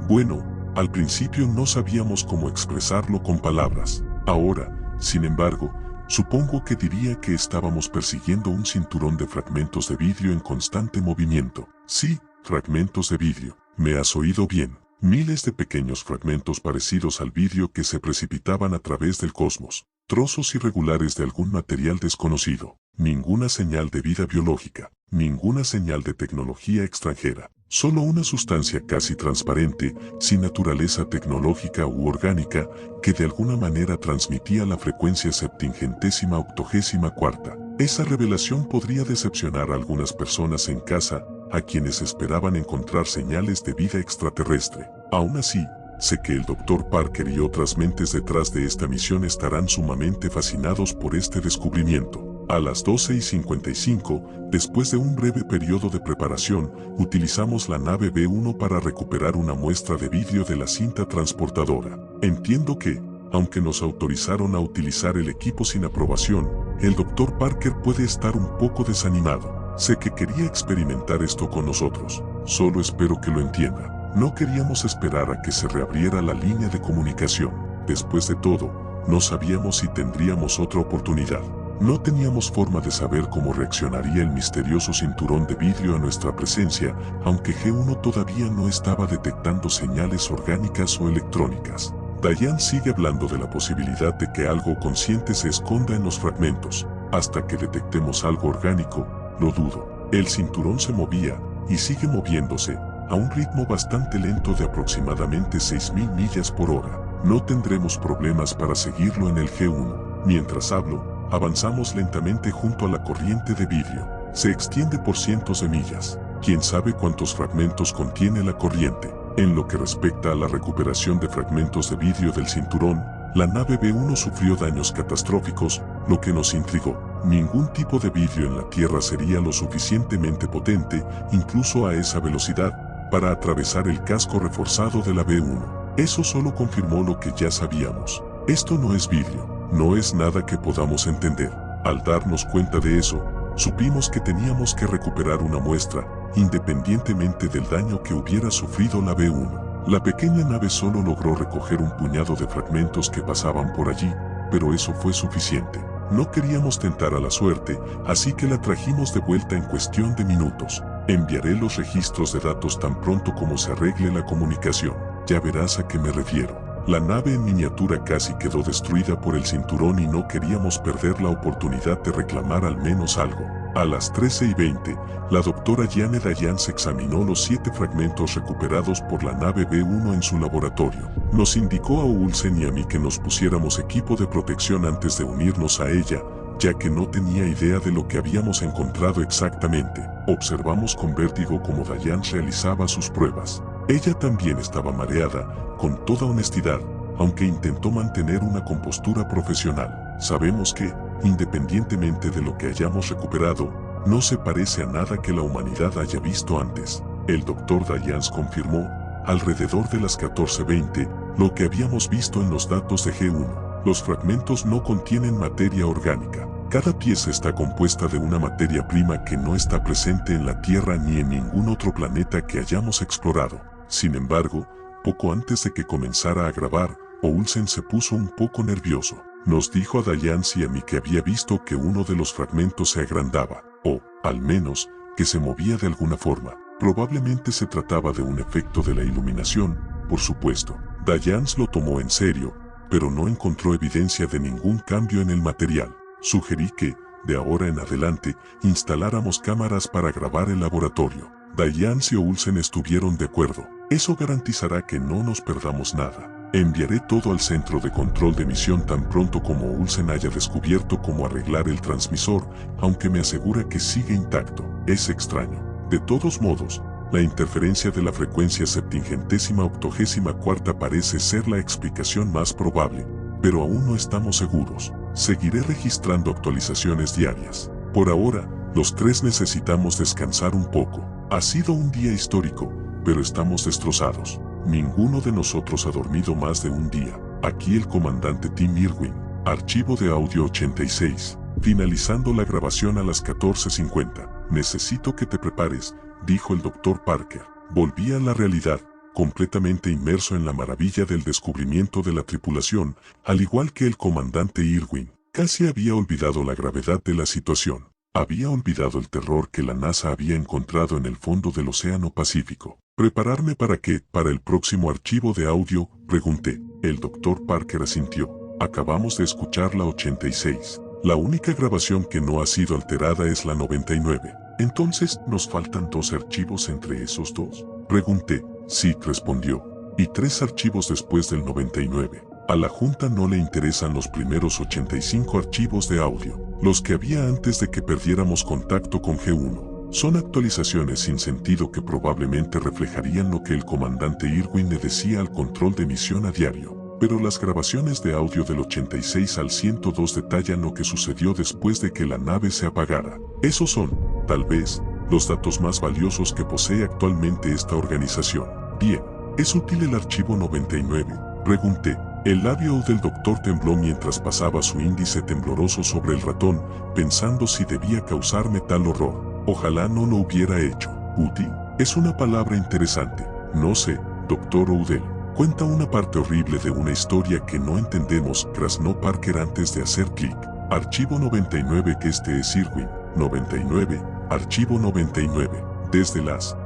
Bueno, al principio no sabíamos cómo expresarlo con palabras. Ahora, sin embargo, supongo que diría que estábamos persiguiendo un cinturón de fragmentos de vidrio en constante movimiento. Sí, fragmentos de vidrio. ¿Me has oído bien? Miles de pequeños fragmentos parecidos al vidrio que se precipitaban a través del cosmos. Trozos irregulares de algún material desconocido. Ninguna señal de vida biológica. Ninguna señal de tecnología extranjera. Solo una sustancia casi transparente, sin naturaleza tecnológica u orgánica, que de alguna manera transmitía la frecuencia 784. Esa revelación podría decepcionar a algunas personas en casa, a quienes esperaban encontrar señales de vida extraterrestre. Aún así, sé que el Dr. Parker y otras mentes detrás de esta misión estarán sumamente fascinados por este descubrimiento. A las 12:55, después de un breve periodo de preparación, utilizamos la nave B1 para recuperar una muestra de vidrio de la cinta transportadora. Entiendo que, aunque nos autorizaron a utilizar el equipo sin aprobación, el Dr. Parker puede estar un poco desanimado. Sé que quería experimentar esto con nosotros. Solo espero que lo entienda. No queríamos esperar a que se reabriera la línea de comunicación. Después de todo, no sabíamos si tendríamos otra oportunidad. No teníamos forma de saber cómo reaccionaría el misterioso cinturón de vidrio a nuestra presencia, aunque G1 todavía no estaba detectando señales orgánicas o electrónicas. Diane sigue hablando de la posibilidad de que algo consciente se esconda en los fragmentos. Hasta que detectemos algo orgánico, lo dudo. El cinturón se movía, y sigue moviéndose, a un ritmo bastante lento de aproximadamente 6.000 millas por hora. No tendremos problemas para seguirlo en el G1. Mientras hablo, avanzamos lentamente junto a la corriente de vidrio. Se extiende por cientos de millas. ¿Quién sabe cuántos fragmentos contiene la corriente? En lo que respecta a la recuperación de fragmentos de vidrio del cinturón, la nave B1 sufrió daños catastróficos, lo que nos intrigó. Ningún tipo de vidrio en la Tierra sería lo suficientemente potente, incluso a esa velocidad, para atravesar el casco reforzado de la B1. Eso solo confirmó lo que ya sabíamos. Esto no es vidrio, no es nada que podamos entender. Al darnos cuenta de eso, supimos que teníamos que recuperar una muestra, independientemente del daño que hubiera sufrido la B1. La pequeña nave solo logró recoger un puñado de fragmentos que pasaban por allí, pero eso fue suficiente. No queríamos tentar a la suerte, así que la trajimos de vuelta en cuestión de minutos. Enviaré los registros de datos tan pronto como se arregle la comunicación. Ya verás a qué me refiero. La nave en miniatura casi quedó destruida por el cinturón y no queríamos perder la oportunidad de reclamar al menos algo. A las 13:20, la doctora Jane Dayan se examinó los 7 fragmentos recuperados por la nave B1 en su laboratorio. Nos indicó a Olsen y a mí que nos pusiéramos equipo de protección antes de unirnos a ella, ya que no tenía idea de lo que habíamos encontrado exactamente. Observamos con vértigo cómo Dayan realizaba sus pruebas. Ella también estaba mareada, con toda honestidad, aunque intentó mantener una compostura profesional. Sabemos que, independientemente de lo que hayamos recuperado, no se parece a nada que la humanidad haya visto antes. El Dr. Dayans confirmó, alrededor de las 14:20, lo que habíamos visto en los datos de G1. Los fragmentos no contienen materia orgánica. Cada pieza está compuesta de una materia prima que no está presente en la Tierra ni en ningún otro planeta que hayamos explorado. Sin embargo, poco antes de que comenzara a grabar, Olsen se puso un poco nervioso. Nos dijo a Dayans y a mí que había visto que uno de los fragmentos se agrandaba, o, al menos, que se movía de alguna forma. Probablemente se trataba de un efecto de la iluminación, por supuesto. Dayans lo tomó en serio, pero no encontró evidencia de ningún cambio en el material. Sugerí que, de ahora en adelante, instaláramos cámaras para grabar el laboratorio. Dayans y Olsen estuvieron de acuerdo. Eso garantizará que no nos perdamos nada. Enviaré todo al centro de control de misión tan pronto como Olsen haya descubierto cómo arreglar el transmisor, aunque me asegura que sigue intacto. Es extraño. De todos modos, la interferencia de la frecuencia 784ª parece ser la explicación más probable, pero aún no estamos seguros. Seguiré registrando actualizaciones diarias. Por ahora, los 3 necesitamos descansar un poco. Ha sido un día histórico, pero estamos destrozados. Ninguno de nosotros ha dormido más de un día. Aquí el comandante Tim Irwin. Archivo de audio 86. Finalizando la grabación a las 14:50. Necesito que te prepares, dijo el Dr. Parker. Volví a la realidad, completamente inmerso en la maravilla del descubrimiento de la tripulación, al igual que el comandante Irwin. Casi había olvidado la gravedad de la situación. Había olvidado el terror que la NASA había encontrado en el fondo del Océano Pacífico. ¿Prepararme para qué? ¿Para el próximo archivo de audio?, pregunté. El Dr. Parker asintió. Acabamos de escuchar la 86. La única grabación que no ha sido alterada es la 99. Entonces, ¿nos faltan 2 archivos entre esos 2? Pregunté. Sí, respondió. Y 3 archivos después del 99. A la Junta no le interesan los primeros 85 archivos de audio, los que había antes de que perdiéramos contacto con G1. Son actualizaciones sin sentido que probablemente reflejarían lo que el comandante Irwin le decía al control de misión a diario. Pero las grabaciones de audio del 86 al 102 detallan lo que sucedió después de que la nave se apagara. Esos son, tal vez, los datos más valiosos que posee actualmente esta organización. Bien, ¿es útil el archivo 99? Pregunté. El labio del doctor tembló mientras pasaba su índice tembloroso sobre el ratón, pensando si debía causarme tal horror. Ojalá no lo hubiera hecho. ¿Útil? Es una palabra interesante. No sé, doctor Odell. Cuenta una parte horrible de una historia que no entendemos, graznó Parker antes de hacer clic. Archivo 99 que este es Irwin, 99, archivo 99. Desde las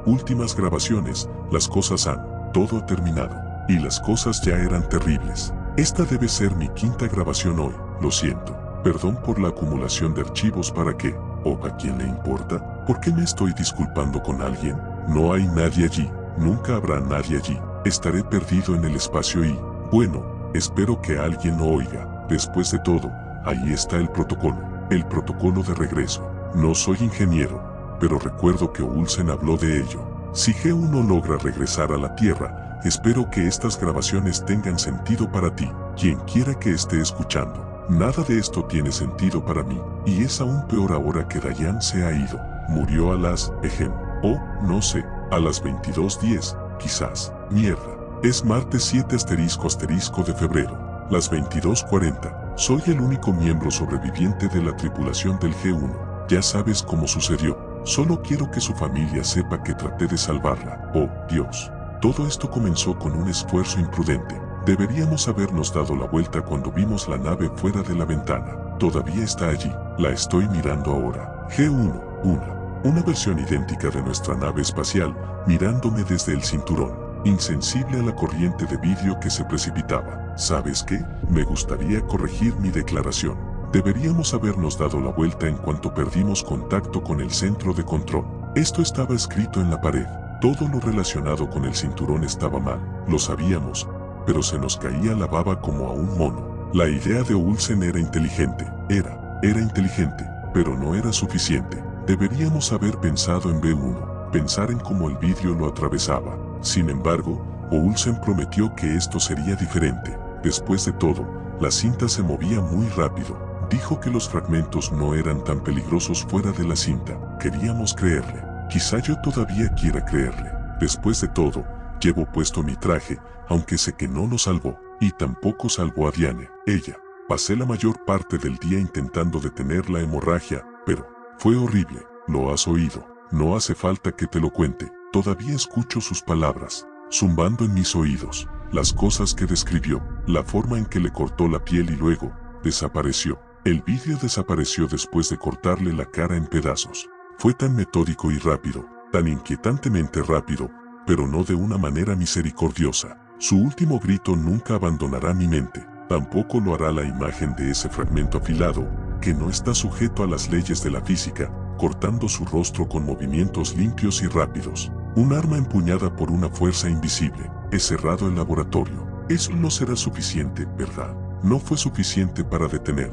últimas grabaciones, las cosas han todo terminado. Y las cosas ya eran terribles. Esta debe ser mi quinta grabación hoy, lo siento. Perdón por la acumulación de archivos para qué, o a quién le importa. ¿Por qué me estoy disculpando con alguien? No hay nadie allí, nunca habrá nadie allí. Estaré perdido en el espacio y, bueno, espero que alguien lo oiga. Después de todo, ahí está el protocolo de regreso. No soy ingeniero, pero recuerdo que Olsen habló de ello. Si G1 logra regresar a la Tierra, espero que estas grabaciones tengan sentido para ti, quien quiera que esté escuchando. Nada de esto tiene sentido para mí, y es aún peor ahora que Dayan se ha ido. Murió a las, no sé, a las 22:10, quizás. Mierda. Es martes 7 * de febrero. Las 22:40. Soy el único miembro sobreviviente de la tripulación del G1. Ya sabes cómo sucedió. Solo quiero que su familia sepa que traté de salvarla. Oh, Dios. Todo esto comenzó con un esfuerzo imprudente. Deberíamos habernos dado la vuelta cuando vimos la nave fuera de la ventana. Todavía está allí. La estoy mirando ahora. G1, una versión idéntica de nuestra nave espacial, mirándome desde el cinturón, insensible a la corriente de vidrio que se precipitaba. ¿Sabes qué? Me gustaría corregir mi declaración. Deberíamos habernos dado la vuelta en cuanto perdimos contacto con el centro de control. Esto estaba escrito en la pared. Todo lo relacionado con el cinturón estaba mal. Lo sabíamos, pero se nos caía la baba como a un mono. La idea de Olsen era inteligente. Era inteligente, pero no era suficiente. Deberíamos haber pensado en B1, pensar en cómo el vidrio lo atravesaba. Sin embargo, Olsen prometió que esto sería diferente. Después de todo, la cinta se movía muy rápido. Dijo que los fragmentos no eran tan peligrosos fuera de la cinta. Queríamos creerle. Quizá yo todavía quiera creerle. Después de todo, llevo puesto mi traje, aunque sé que no lo salvó, y tampoco salvó a Diane. Ella. Pasé la mayor parte del día intentando detener la hemorragia, pero fue horrible. Lo has oído. No hace falta que te lo cuente. Todavía escucho sus palabras, zumbando en mis oídos. Las cosas que describió, la forma en que le cortó la piel y luego, desapareció. El vidrio desapareció después de cortarle la cara en pedazos. Fue tan metódico y rápido, tan inquietantemente rápido, pero no de una manera misericordiosa. Su último grito nunca abandonará mi mente. Tampoco lo hará la imagen de ese fragmento afilado, que no está sujeto a las leyes de la física, cortando su rostro con movimientos limpios y rápidos. Un arma empuñada por una fuerza invisible. He cerrado el laboratorio. Eso no será suficiente, ¿verdad? No fue suficiente para detener.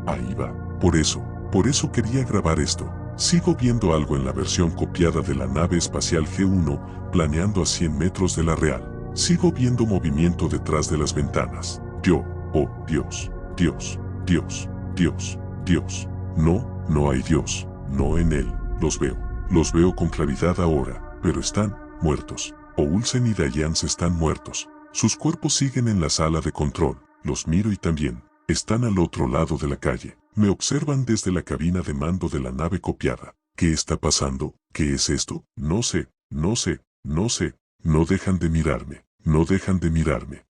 Ahí va. Por eso quería grabar esto. Sigo viendo algo en la versión copiada de la nave espacial G1, planeando a 100 metros de la real. Sigo viendo movimiento detrás de las ventanas. Oh, Dios. No hay Dios. No en él. Los veo con claridad ahora, pero están muertos. Olsen y Dayan están muertos. Sus cuerpos siguen en la sala de control. Los miro y también están al otro lado de la calle. Me observan desde la cabina de mando de la nave copiada. ¿Qué está pasando? ¿Qué es esto? No sé. No dejan de mirarme.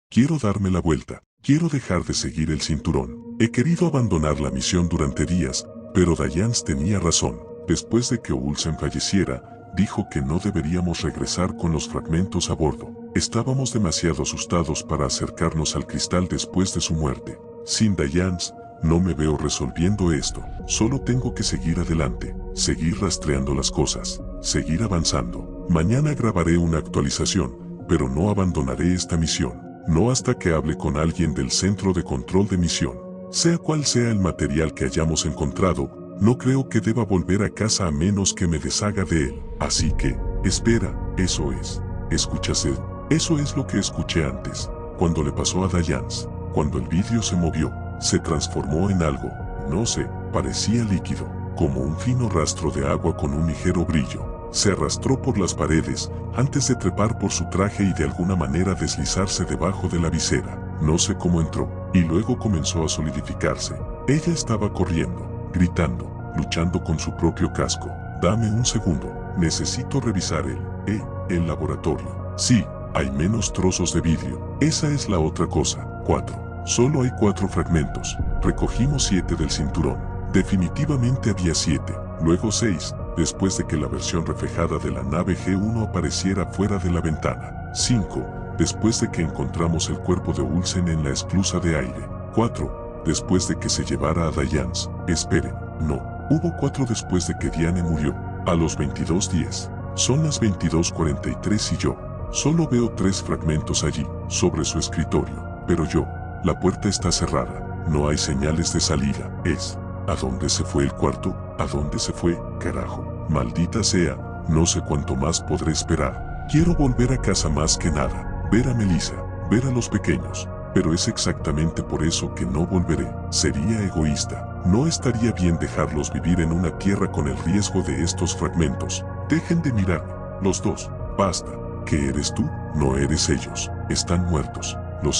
Quiero darme la vuelta. Quiero dejar de seguir el cinturón. He querido abandonar la misión durante días, pero Dayan tenía razón. Después de que Olsen falleciera, dijo que no deberíamos regresar con los fragmentos a bordo. Estábamos demasiado asustados para acercarnos al cristal después de su muerte. Sin Dayan, no me veo resolviendo esto. Solo tengo que seguir adelante, seguir rastreando las cosas, seguir avanzando. Mañana grabaré una actualización, pero no abandonaré esta misión. No hasta que hable con alguien del centro de control de misión. Sea cual sea el material que hayamos encontrado, no creo que deba volver a casa a menos que me deshaga de él. Así que, espera, eso es. ¿Escuchas? Eso es lo que escuché antes, cuando le pasó a Dayan. Cuando el vidrio se movió, se transformó en algo, no sé, parecía líquido, como un fino rastro de agua con un ligero brillo. Se arrastró por las paredes, antes de trepar por su traje y de alguna manera deslizarse debajo de la visera. No sé cómo entró, y luego comenzó a solidificarse. Ella estaba corriendo, gritando, luchando con su propio casco. Dame un segundo, necesito revisar el laboratorio. Sí, hay menos trozos de vidrio. Esa es la otra cosa. 4. Solo hay 4 fragmentos. Recogimos 7 del cinturón. Definitivamente había 7, luego 6, después de que la versión reflejada de la nave G1 apareciera fuera de la ventana. 5, después de que encontramos el cuerpo de Olsen en la esclusa de aire. 4, después de que se llevara a Diane. Esperen, no, hubo 4 después de que Diane murió, a los 22:10. Son las 22:43 y yo solo veo 3 fragmentos allí, sobre su escritorio, pero la puerta está cerrada, no hay señales de salida. ¿A dónde se fue el cuarto? ¿A dónde se fue? Carajo, maldita sea, no sé cuánto más podré esperar. Quiero volver a casa más que nada, ver a Melissa, ver a los pequeños, pero es exactamente por eso que no volveré. Sería egoísta. No estaría bien dejarlos vivir en una tierra con el riesgo de estos fragmentos. Dejen de mirarme, los dos, basta. ¿Qué eres tú? No eres ellos, están muertos. Lo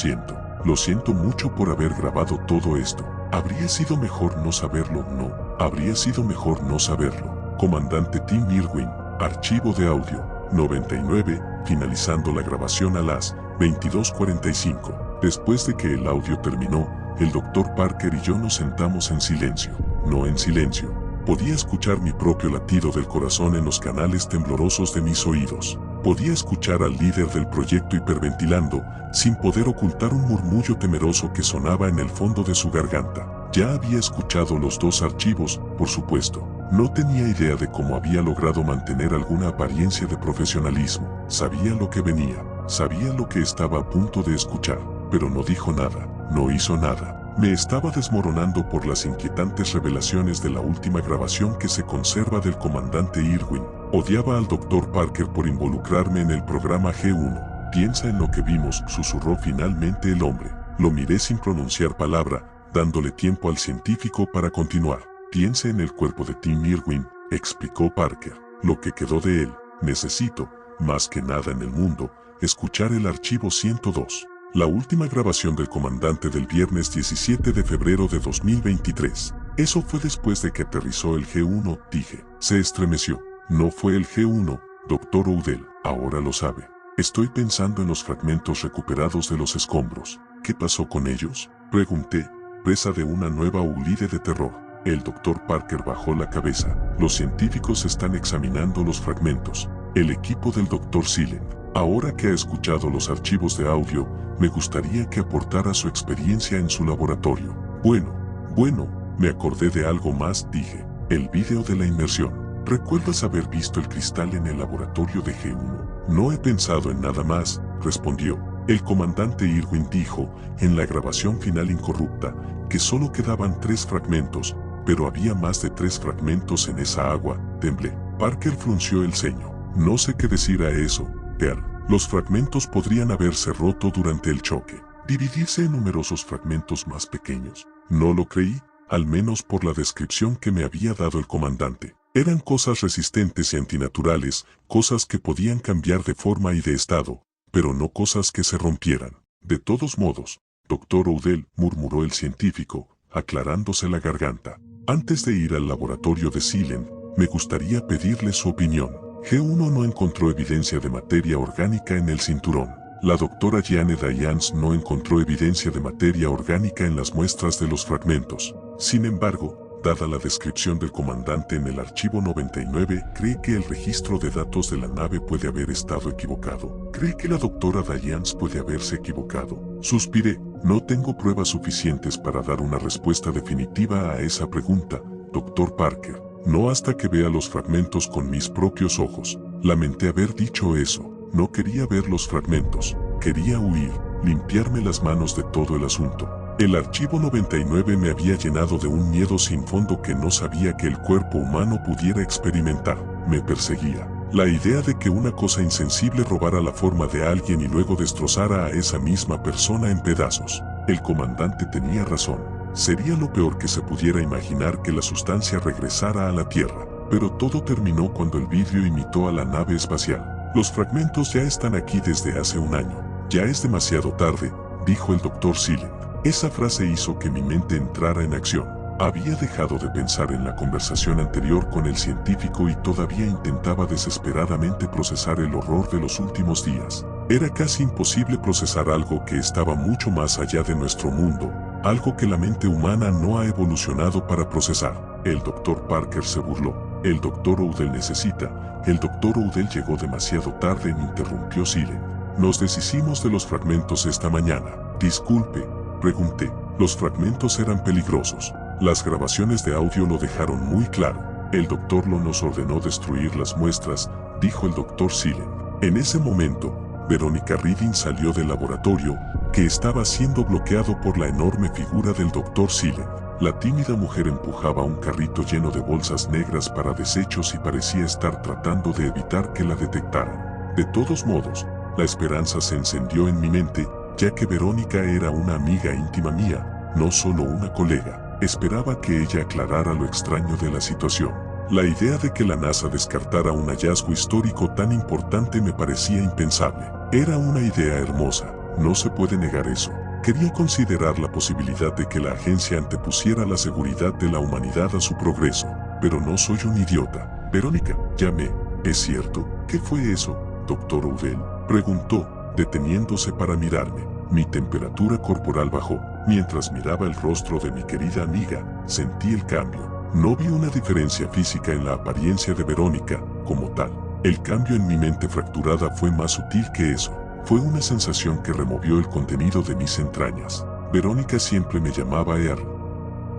siento mucho por haber grabado todo esto. Habría sido mejor no saberlo, ¿no? Habría sido mejor no saberlo. Comandante Tim Irwin, archivo de audio, 99, finalizando la grabación a las 22:45. Después de que el audio terminó, el Dr. Parker y yo nos sentamos en silencio. No en silencio. Podía escuchar mi propio latido del corazón en los canales temblorosos de mis oídos. Podía escuchar al líder del proyecto hiperventilando, sin poder ocultar un murmullo temeroso que sonaba en el fondo de su garganta. Ya había escuchado los 2 archivos, por supuesto. No tenía idea de cómo había logrado mantener alguna apariencia de profesionalismo. Sabía lo que venía, sabía lo que estaba a punto de escuchar, pero no dijo nada, no hizo nada. Me estaba desmoronando por las inquietantes revelaciones de la última grabación que se conserva del comandante Irwin. Odiaba al Dr. Parker por involucrarme en el programa G1. Piensa en lo que vimos, susurró finalmente el hombre. Lo miré sin pronunciar palabra, dándole tiempo al científico para continuar. Piense en el cuerpo de Tim Irwin, explicó Parker. Lo que quedó de él. Necesito, más que nada en el mundo, escuchar el archivo 102. La última grabación del comandante del viernes 17 de febrero de 2023. Eso fue después de que aterrizó el G1, dije. Se estremeció. No fue el G1, Dr. Odell. Ahora lo sabe. Estoy pensando en los fragmentos recuperados de los escombros. ¿Qué pasó con ellos? Pregunté, presa de una nueva huida de terror. El Dr. Parker bajó la cabeza. Los científicos están examinando los fragmentos. El equipo del Dr. Silent. Ahora que ha escuchado los archivos de audio, me gustaría que aportara su experiencia en su laboratorio. Bueno, me acordé de algo más, dije. El vídeo de la inmersión. ¿Recuerdas haber visto el cristal en el laboratorio de G1? No he pensado en nada más, respondió. El comandante Irwin dijo, en la grabación final incorrupta, que solo quedaban 3 fragmentos, pero había más de 3 fragmentos en esa agua. Temblé. Parker frunció el ceño. No sé qué decir a eso, Pearl. Los fragmentos podrían haberse roto durante el choque, dividirse en numerosos fragmentos más pequeños. No lo creí, al menos por la descripción que me había dado el comandante. Eran cosas resistentes y antinaturales, cosas que podían cambiar de forma y de estado, pero no cosas que se rompieran. De todos modos, Dr. Odell, murmuró el científico, aclarándose la garganta. Antes de ir al laboratorio de Silent, me gustaría pedirle su opinión. G1 no encontró evidencia de materia orgánica en el cinturón. La doctora Jeanne Diane no encontró evidencia de materia orgánica en las muestras de los fragmentos. Sin embargo, dada la descripción del comandante en el archivo 99, cree que el registro de datos de la nave puede haber estado equivocado. Cree que la doctora Diane puede haberse equivocado. Suspiré. No tengo pruebas suficientes para dar una respuesta definitiva a esa pregunta, Dr. Parker. No hasta que vea los fragmentos con mis propios ojos. Lamenté haber dicho eso. No quería ver los fragmentos. Quería huir, limpiarme las manos de todo el asunto. El archivo 99 me había llenado de un miedo sin fondo que no sabía que el cuerpo humano pudiera experimentar. Me perseguía. La idea de que una cosa insensible robara la forma de alguien y luego destrozara a esa misma persona en pedazos. El comandante tenía razón. Sería lo peor que se pudiera imaginar que la sustancia regresara a la Tierra. Pero todo terminó cuando el vidrio imitó a la nave espacial. Los fragmentos ya están aquí desde hace un año. Ya es demasiado tarde, dijo el Dr. Silent. Esa frase hizo que mi mente entrara en acción. Había dejado de pensar en la conversación anterior con el científico y todavía intentaba desesperadamente procesar el horror de los últimos días. Era casi imposible procesar algo que estaba mucho más allá de nuestro mundo, algo que la mente humana no ha evolucionado para procesar. El Dr. Parker se burló. El Dr. Odell necesita. El Dr. Odell llegó demasiado tarde, me interrumpió Silen. Nos deshicimos de los fragmentos esta mañana. Disculpe, pregunté. Los fragmentos eran peligrosos. Las grabaciones de audio lo dejaron muy claro. El doctor Lo nos ordenó destruir las muestras, dijo el Dr. Silen. En ese momento, Verónica Reading salió del laboratorio, que estaba siendo bloqueado por la enorme figura del Dr. Silen. La tímida mujer empujaba un carrito lleno de bolsas negras para desechos y parecía estar tratando de evitar que la detectaran. De todos modos, la esperanza se encendió en mi mente, ya que Verónica era una amiga íntima mía, no solo una colega. Esperaba que ella aclarara lo extraño de la situación. La idea de que la NASA descartara un hallazgo histórico tan importante me parecía impensable. Era una idea hermosa, no se puede negar eso. Quería considerar la posibilidad de que la agencia antepusiera la seguridad de la humanidad a su progreso, pero no soy un idiota. Verónica, llamé. ¿Es cierto? ¿Qué fue eso, Dr. Odell? Preguntó, deteniéndose para mirarme. Mi temperatura corporal bajó. Mientras miraba el rostro de mi querida amiga, sentí el cambio. No vi una diferencia física en la apariencia de Verónica, como tal. El cambio en mi mente fracturada fue más sutil que eso. Fue una sensación que removió el contenido de mis entrañas. Verónica siempre me llamaba Earl.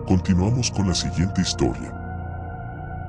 Continuamos con la siguiente historia.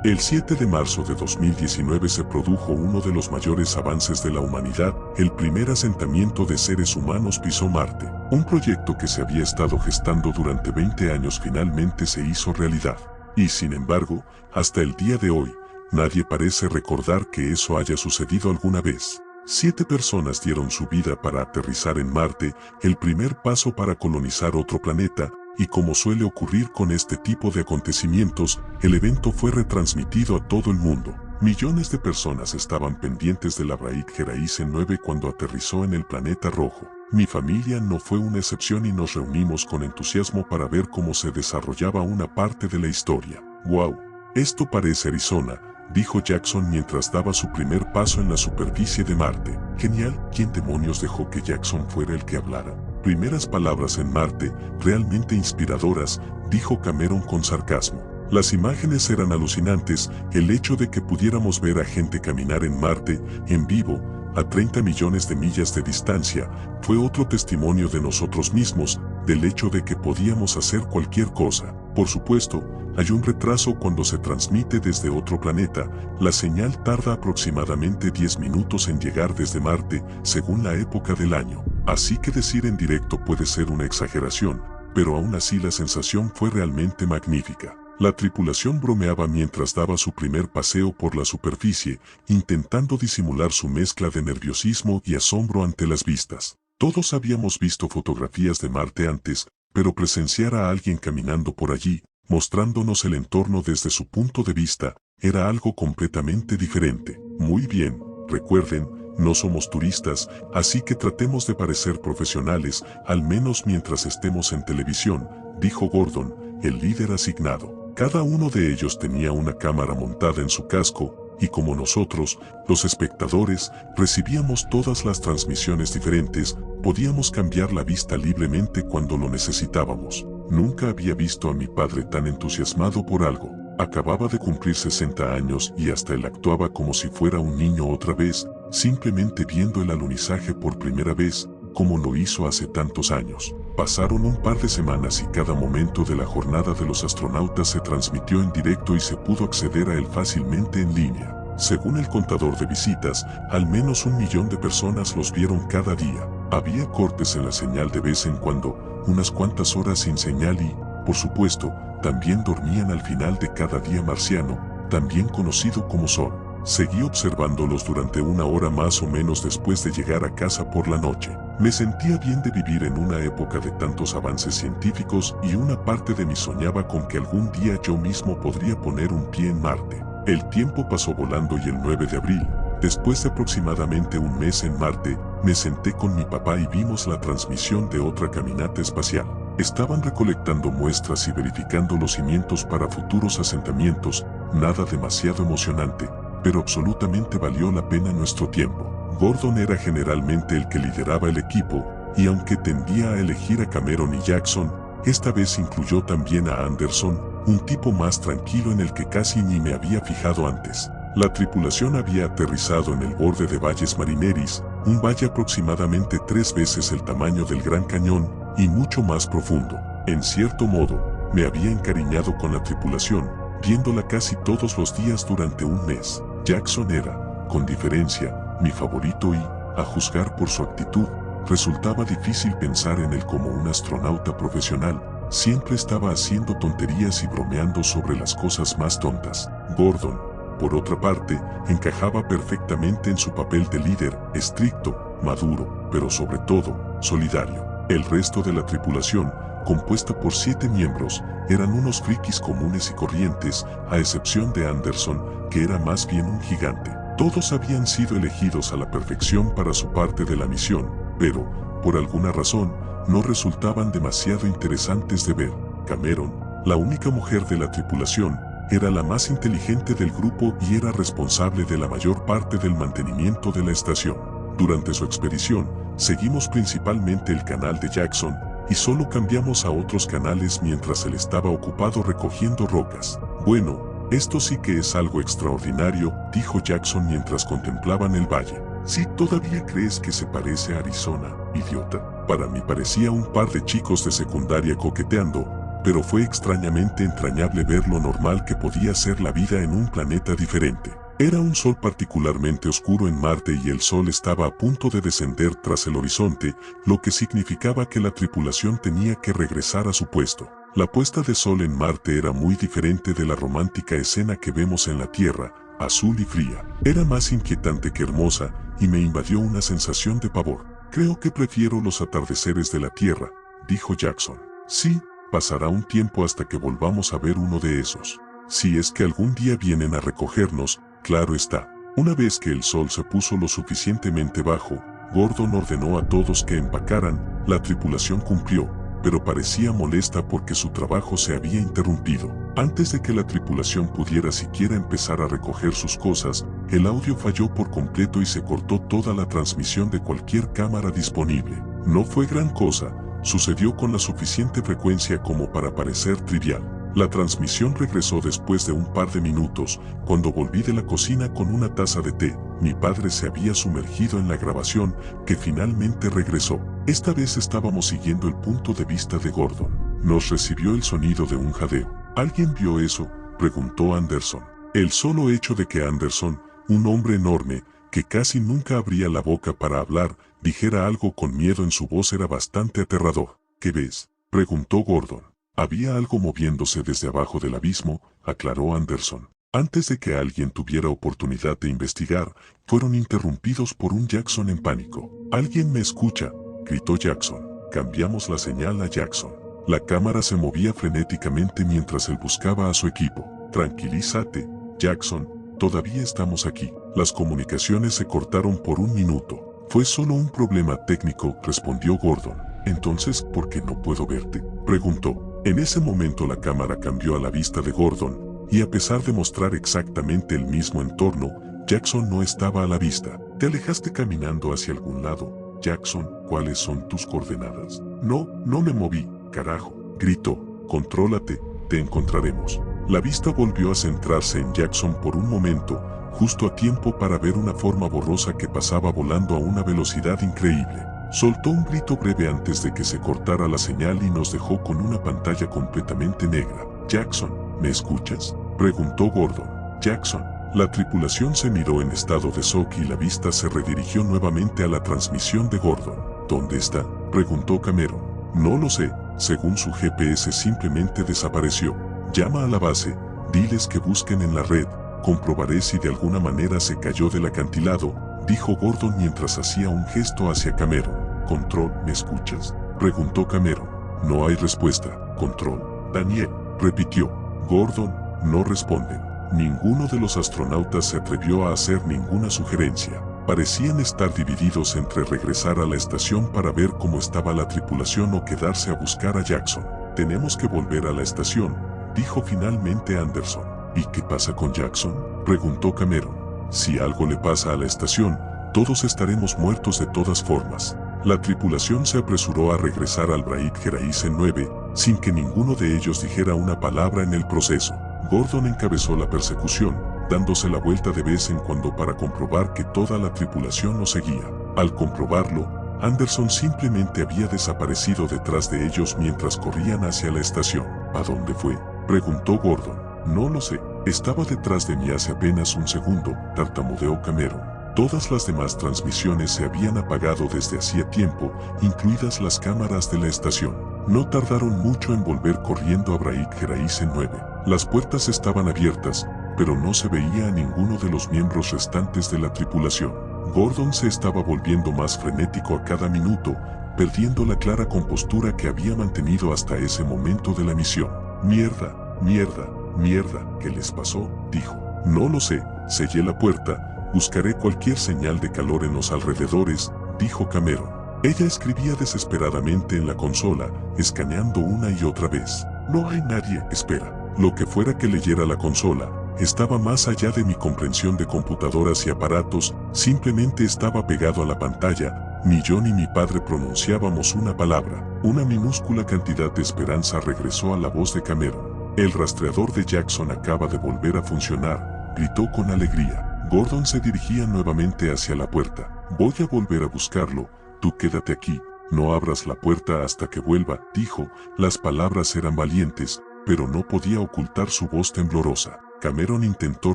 El 7 de marzo de 2019 se produjo uno de los mayores avances de la humanidad. El primer asentamiento de seres humanos pisó Marte. Un proyecto que se había estado gestando durante 20 años finalmente se hizo realidad. Y sin embargo, hasta el día de hoy, nadie parece recordar que eso haya sucedido alguna vez. 7 personas dieron su vida para aterrizar en Marte, el primer paso para colonizar otro planeta, y como suele ocurrir con este tipo de acontecimientos, el evento fue retransmitido a todo el mundo. Millones de personas estaban pendientes de la Wright Hercules 9 cuando aterrizó en el planeta rojo. Mi familia no fue una excepción y nos reunimos con entusiasmo para ver cómo se desarrollaba una parte de la historia. ¡Wow! Esto parece Arizona, dijo Jackson mientras daba su primer paso en la superficie de Marte. Genial, ¿quién demonios dejó que Jackson fuera el que hablara? Primeras palabras en Marte, realmente inspiradoras, dijo Cameron con sarcasmo. Las imágenes eran alucinantes, el hecho de que pudiéramos ver a gente caminar en Marte, en vivo, a 30 millones de millas de distancia, fue otro testimonio de nosotros mismos, del hecho de que podíamos hacer cualquier cosa. Por supuesto, hay un retraso cuando se transmite desde otro planeta, la señal tarda aproximadamente 10 minutos en llegar desde Marte, según la época del año. Así que decir en directo puede ser una exageración, pero aún así la sensación fue realmente magnífica. La tripulación bromeaba mientras daba su primer paseo por la superficie, intentando disimular su mezcla de nerviosismo y asombro ante las vistas. Todos habíamos visto fotografías de Marte antes, pero presenciar a alguien caminando por allí, mostrándonos el entorno desde su punto de vista, era algo completamente diferente. Muy bien, recuerden, no somos turistas, así que tratemos de parecer profesionales, al menos mientras estemos en televisión, dijo Gordon, el líder asignado. Cada uno de ellos tenía una cámara montada en su casco, y como nosotros, los espectadores, recibíamos todas las transmisiones diferentes, podíamos cambiar la vista libremente cuando lo necesitábamos. Nunca había visto a mi padre tan entusiasmado por algo. Acababa de cumplir 60 años y hasta él actuaba como si fuera un niño otra vez, simplemente viendo el alunizaje por primera vez, como lo hizo hace tantos años. Pasaron un par de semanas y cada momento de la jornada de los astronautas se transmitió en directo y se pudo acceder a él fácilmente en línea. Según el contador de visitas, al menos 1 millón de personas los vieron cada día. Había cortes en la señal de vez en cuando, unas cuantas horas sin señal y, por supuesto, también dormían al final de cada día marciano, también conocido como sol. Seguí observándolos durante 1 hora más o menos después de llegar a casa por la noche. Me sentía bien de vivir en una época de tantos avances científicos y una parte de mí soñaba con que algún día yo mismo podría poner un pie en Marte. El tiempo pasó volando y el 9 de abril, después de aproximadamente un mes en Marte, me senté con mi papá y vimos la transmisión de otra caminata espacial. Estaban recolectando muestras y verificando los cimientos para futuros asentamientos, nada demasiado emocionante, pero absolutamente valió la pena nuestro tiempo. Gordon era generalmente el que lideraba el equipo, y aunque tendía a elegir a Cameron y Jackson, esta vez incluyó también a Anderson, un tipo más tranquilo en el que casi ni me había fijado antes. La tripulación había aterrizado en el borde de Valles Marineris, un valle aproximadamente 3 veces el tamaño del Gran Cañón y mucho más profundo. En cierto modo, me había encariñado con la tripulación, viéndola casi todos los días durante un mes. Jackson era, con diferencia, mi favorito y, a juzgar por su actitud, resultaba difícil pensar en él como un astronauta profesional. Siempre estaba haciendo tonterías y bromeando sobre las cosas más tontas. Gordon, por otra parte, encajaba perfectamente en su papel de líder, estricto, maduro, pero sobre todo, solidario. El resto de la tripulación, compuesta por 7 miembros, eran unos frikis comunes y corrientes, a excepción de Anderson, que era más bien un gigante. Todos habían sido elegidos a la perfección para su parte de la misión, pero, por alguna razón, no resultaban demasiado interesantes de ver. Cameron, la única mujer de la tripulación, era la más inteligente del grupo y era responsable de la mayor parte del mantenimiento de la estación. Durante su expedición, seguimos principalmente el canal de Jackson, y solo cambiamos a otros canales mientras él estaba ocupado recogiendo rocas. Bueno, esto sí que es algo extraordinario, dijo Jackson mientras contemplaban el valle. ¿Sí todavía crees que se parece a Arizona, idiota? Para mí parecía un par de chicos de secundaria coqueteando, pero fue extrañamente entrañable ver lo normal que podía ser la vida en un planeta diferente. Era un sol particularmente oscuro en Marte y el sol estaba a punto de descender tras el horizonte, lo que significaba que la tripulación tenía que regresar a su puesto. La puesta de sol en Marte era muy diferente de la romántica escena que vemos en la Tierra, azul y fría. Era más inquietante que hermosa, y me invadió una sensación de pavor. Creo que prefiero los atardeceres de la Tierra, dijo Jackson. Sí, pasará un tiempo hasta que volvamos a ver uno de esos. Si es que algún día vienen a recogernos, claro está. Una vez que el sol se puso lo suficientemente bajo, Gordon ordenó a todos que empacaran. La tripulación cumplió, pero parecía molesta porque su trabajo se había interrumpido. Antes de que la tripulación pudiera siquiera empezar a recoger sus cosas, el audio falló por completo y se cortó toda la transmisión de cualquier cámara disponible. No fue gran cosa, sucedió con la suficiente frecuencia como para parecer trivial. La transmisión regresó después de un par de minutos, cuando volví de la cocina con una taza de té. Mi padre se había sumergido en la grabación, que finalmente regresó. Esta vez estábamos siguiendo el punto de vista de Gordon. Nos recibió el sonido de un jadeo. ¿Alguien vio eso?, preguntó Anderson. El solo hecho de que Anderson, un hombre enorme, que casi nunca abría la boca para hablar, dijera algo con miedo en su voz era bastante aterrador. ¿Qué ves?, preguntó Gordon. Había algo moviéndose desde abajo del abismo, aclaró Anderson. Antes de que alguien tuviera oportunidad de investigar, fueron interrumpidos por un Jackson en pánico. «¿Alguien me escucha?», gritó Jackson. Cambiamos la señal a Jackson. La cámara se movía frenéticamente mientras él buscaba a su equipo. «Tranquilízate, Jackson, todavía estamos aquí». Las comunicaciones se cortaron por un minuto. «Fue solo un problema técnico», respondió Gordon. «Entonces, ¿por qué no puedo verte?», preguntó. En ese momento la cámara cambió a la vista de Gordon, y a pesar de mostrar exactamente el mismo entorno, Jackson no estaba a la vista. «¿Te alejaste caminando hacia algún lado, Jackson? ¿Cuáles son tus coordenadas?» «No me moví, carajo», gritó. «Contrólate, te encontraremos». La vista volvió a centrarse en Jackson por un momento, justo a tiempo para ver una forma borrosa que pasaba volando a una velocidad increíble. Soltó un grito breve antes de que se cortara la señal y nos dejó con una pantalla completamente negra. «Jackson, ¿me escuchas?», preguntó Gordon. «Jackson». La tripulación se miró en estado de shock y la vista se redirigió nuevamente a la transmisión de Gordon. «¿Dónde está?», preguntó Cameron. «No lo sé, según su GPS simplemente desapareció. Llama a la base, diles que busquen en la red, comprobaré si de alguna manera se cayó del acantilado», dijo Gordon mientras hacía un gesto hacia Cameron. «Control, ¿me escuchas?», preguntó Cameron. «No hay respuesta, Control». «Daniel», repitió. Gordon, no responden. Ninguno de los astronautas se atrevió a hacer ninguna sugerencia. Parecían estar divididos entre regresar a la estación para ver cómo estaba la tripulación o quedarse a buscar a Jackson. «Tenemos que volver a la estación», dijo finalmente Anderson. «¿Y qué pasa con Jackson?», preguntó Cameron. «Si algo le pasa a la estación, Todos estaremos muertos de todas formas. La tripulación se apresuró a regresar al Bright Horizon 9, sin que ninguno de ellos dijera una palabra en el proceso. Gordon encabezó la persecución, dándose la vuelta de vez en cuando para comprobar que toda la tripulación lo seguía. Al comprobarlo, Anderson simplemente había desaparecido detrás de ellos mientras corrían hacia la estación. ¿A dónde fue?, preguntó Gordon. No lo sé. Estaba detrás de mí hace apenas un segundo, tartamudeó Cameron. Todas las demás transmisiones se habían apagado desde hacía tiempo, incluidas las cámaras de la estación. No tardaron mucho en volver corriendo a Bright Horizon 9. Las puertas estaban abiertas, pero no se veía a ninguno de los miembros restantes de la tripulación. Gordon se estaba volviendo más frenético a cada minuto, perdiendo la clara compostura que había mantenido hasta ese momento de la misión. Mierda, mierda, mierda, ¿qué les pasó?, dijo. No lo sé, sellé la puerta. Buscaré cualquier señal de calor en los alrededores, dijo Cameron. Ella escribía desesperadamente en la consola, escaneando una y otra vez. No hay nadie, espera. Lo que fuera que leyera la consola, estaba más allá de mi comprensión de computadoras y aparatos, simplemente estaba pegado a la pantalla. Ni yo ni mi padre pronunciábamos una palabra. Una minúscula cantidad de esperanza regresó a la voz de Cameron. El rastreador de Jackson acaba de volver a funcionar, gritó con alegría. Gordon se dirigía nuevamente hacia la puerta. Voy a volver a buscarlo, tú quédate aquí, no abras la puerta hasta que vuelva, dijo. Las palabras eran valientes, pero no podía ocultar su voz temblorosa. Cameron intentó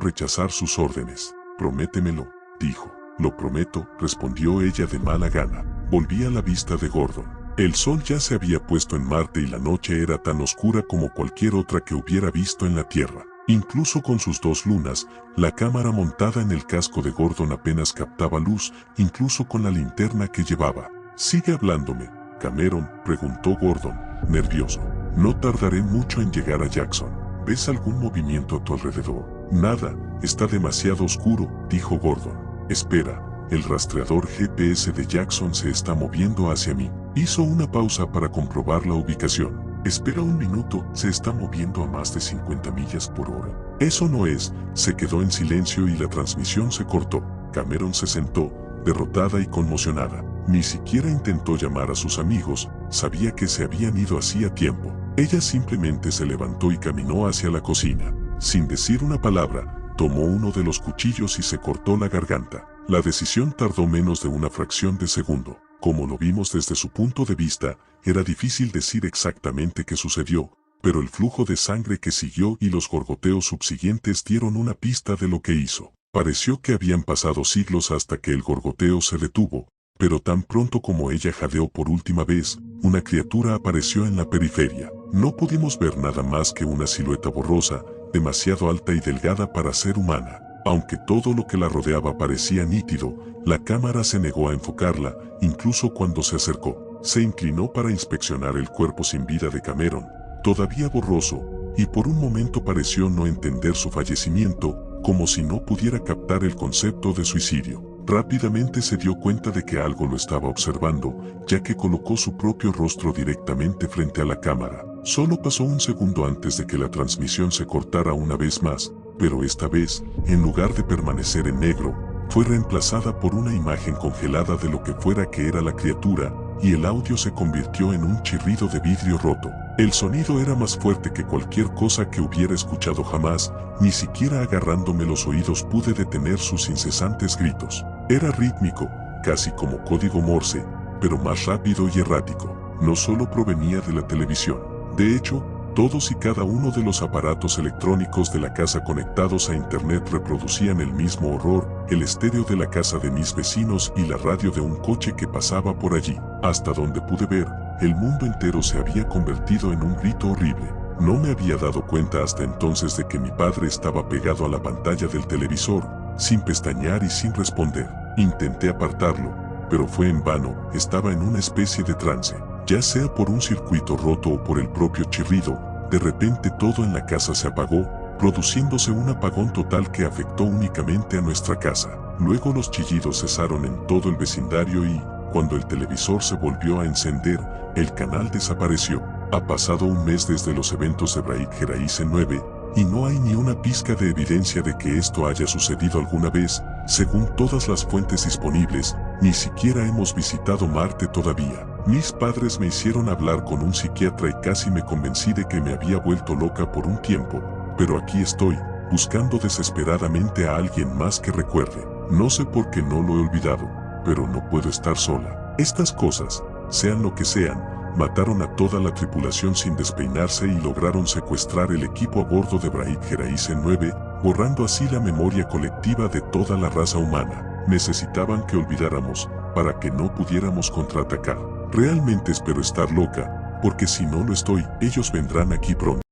rechazar sus órdenes. Prométemelo, dijo. Lo prometo, respondió ella de mala gana. Volvía la vista de Gordon. El sol ya se había puesto en Marte y la noche era tan oscura como cualquier otra que hubiera visto en la Tierra. Incluso con sus dos lunas, la cámara montada en el casco de Gordon apenas captaba luz, incluso con la linterna que llevaba. «¿Sigue hablándome, Cameron?», preguntó Gordon, nervioso. «No tardaré mucho en llegar a Jackson. ¿Ves algún movimiento a tu alrededor?». «Nada, está demasiado oscuro», dijo Gordon. «Espera, el rastreador GPS de Jackson se está moviendo hacia mí». Hizo una pausa para comprobar la ubicación. «Espera un minuto, se está moviendo a más de 50 millas por hora». «Eso no es», se quedó en silencio y la transmisión se cortó. Cameron se sentó, derrotada y conmocionada. Ni siquiera intentó llamar a sus amigos, sabía que se habían ido hacía tiempo. Ella simplemente se levantó y caminó hacia la cocina. Sin decir una palabra, tomó uno de los cuchillos y se cortó la garganta. La decisión tardó menos de una fracción de segundo. Como lo vimos desde su punto de vista, era difícil decir exactamente qué sucedió, pero el flujo de sangre que siguió y los gorgoteos subsiguientes dieron una pista de lo que hizo. Pareció que habían pasado siglos hasta que el gorgoteo se detuvo, pero tan pronto como ella jadeó por última vez, una criatura apareció en la periferia. No pudimos ver nada más que una silueta borrosa, demasiado alta y delgada para ser humana. Aunque todo lo que la rodeaba parecía nítido, la cámara se negó a enfocarla, incluso cuando se acercó. Se inclinó para inspeccionar el cuerpo sin vida de Cameron, todavía borroso, y por un momento pareció no entender su fallecimiento, como si no pudiera captar el concepto de suicidio. Rápidamente se dio cuenta de que algo lo estaba observando, ya que colocó su propio rostro directamente frente a la cámara. Solo pasó un segundo antes de que la transmisión se cortara una vez más, pero esta vez, en lugar de permanecer en negro, fue reemplazada por una imagen congelada de lo que fuera que era la criatura, y el audio se convirtió en un chirrido de vidrio roto. El sonido era más fuerte que cualquier cosa que hubiera escuchado jamás, ni siquiera agarrándome los oídos pude detener sus incesantes gritos. Era rítmico, casi como código Morse, pero más rápido y errático. No solo provenía de la televisión. De hecho, todos y cada uno de los aparatos electrónicos de la casa conectados a internet reproducían el mismo horror, el estéreo de la casa de mis vecinos y la radio de un coche que pasaba por allí. Hasta donde pude ver, el mundo entero se había convertido en un grito horrible. No me había dado cuenta hasta entonces de que mi padre estaba pegado a la pantalla del televisor, sin pestañear y sin responder. Intenté apartarlo, pero fue en vano, estaba en una especie de trance. Ya sea por un circuito roto o por el propio chirrido, de repente todo en la casa se apagó, produciéndose un apagón total que afectó únicamente a nuestra casa. Luego los chillidos cesaron en todo el vecindario y, cuando el televisor se volvió a encender, el canal desapareció. Ha pasado un mes desde los eventos de Bright Horizon 9, y no hay ni una pizca de evidencia de que esto haya sucedido alguna vez, Según todas las fuentes disponibles, ni siquiera hemos visitado Marte todavía. Mis padres me hicieron hablar con un psiquiatra y casi me convencí de que me había vuelto loca por un tiempo, pero aquí estoy, buscando desesperadamente a alguien más que recuerde. No sé por qué no lo he olvidado, pero no puedo estar sola. Estas cosas, sean lo que sean, mataron a toda la tripulación sin despeinarse y lograron secuestrar el equipo a bordo de Bright Horizon 9, borrando así la memoria colectiva de toda la raza humana. Necesitaban que olvidáramos, para que no pudiéramos contraatacar. Realmente espero estar loca, porque si no lo estoy, ellos vendrán aquí pronto.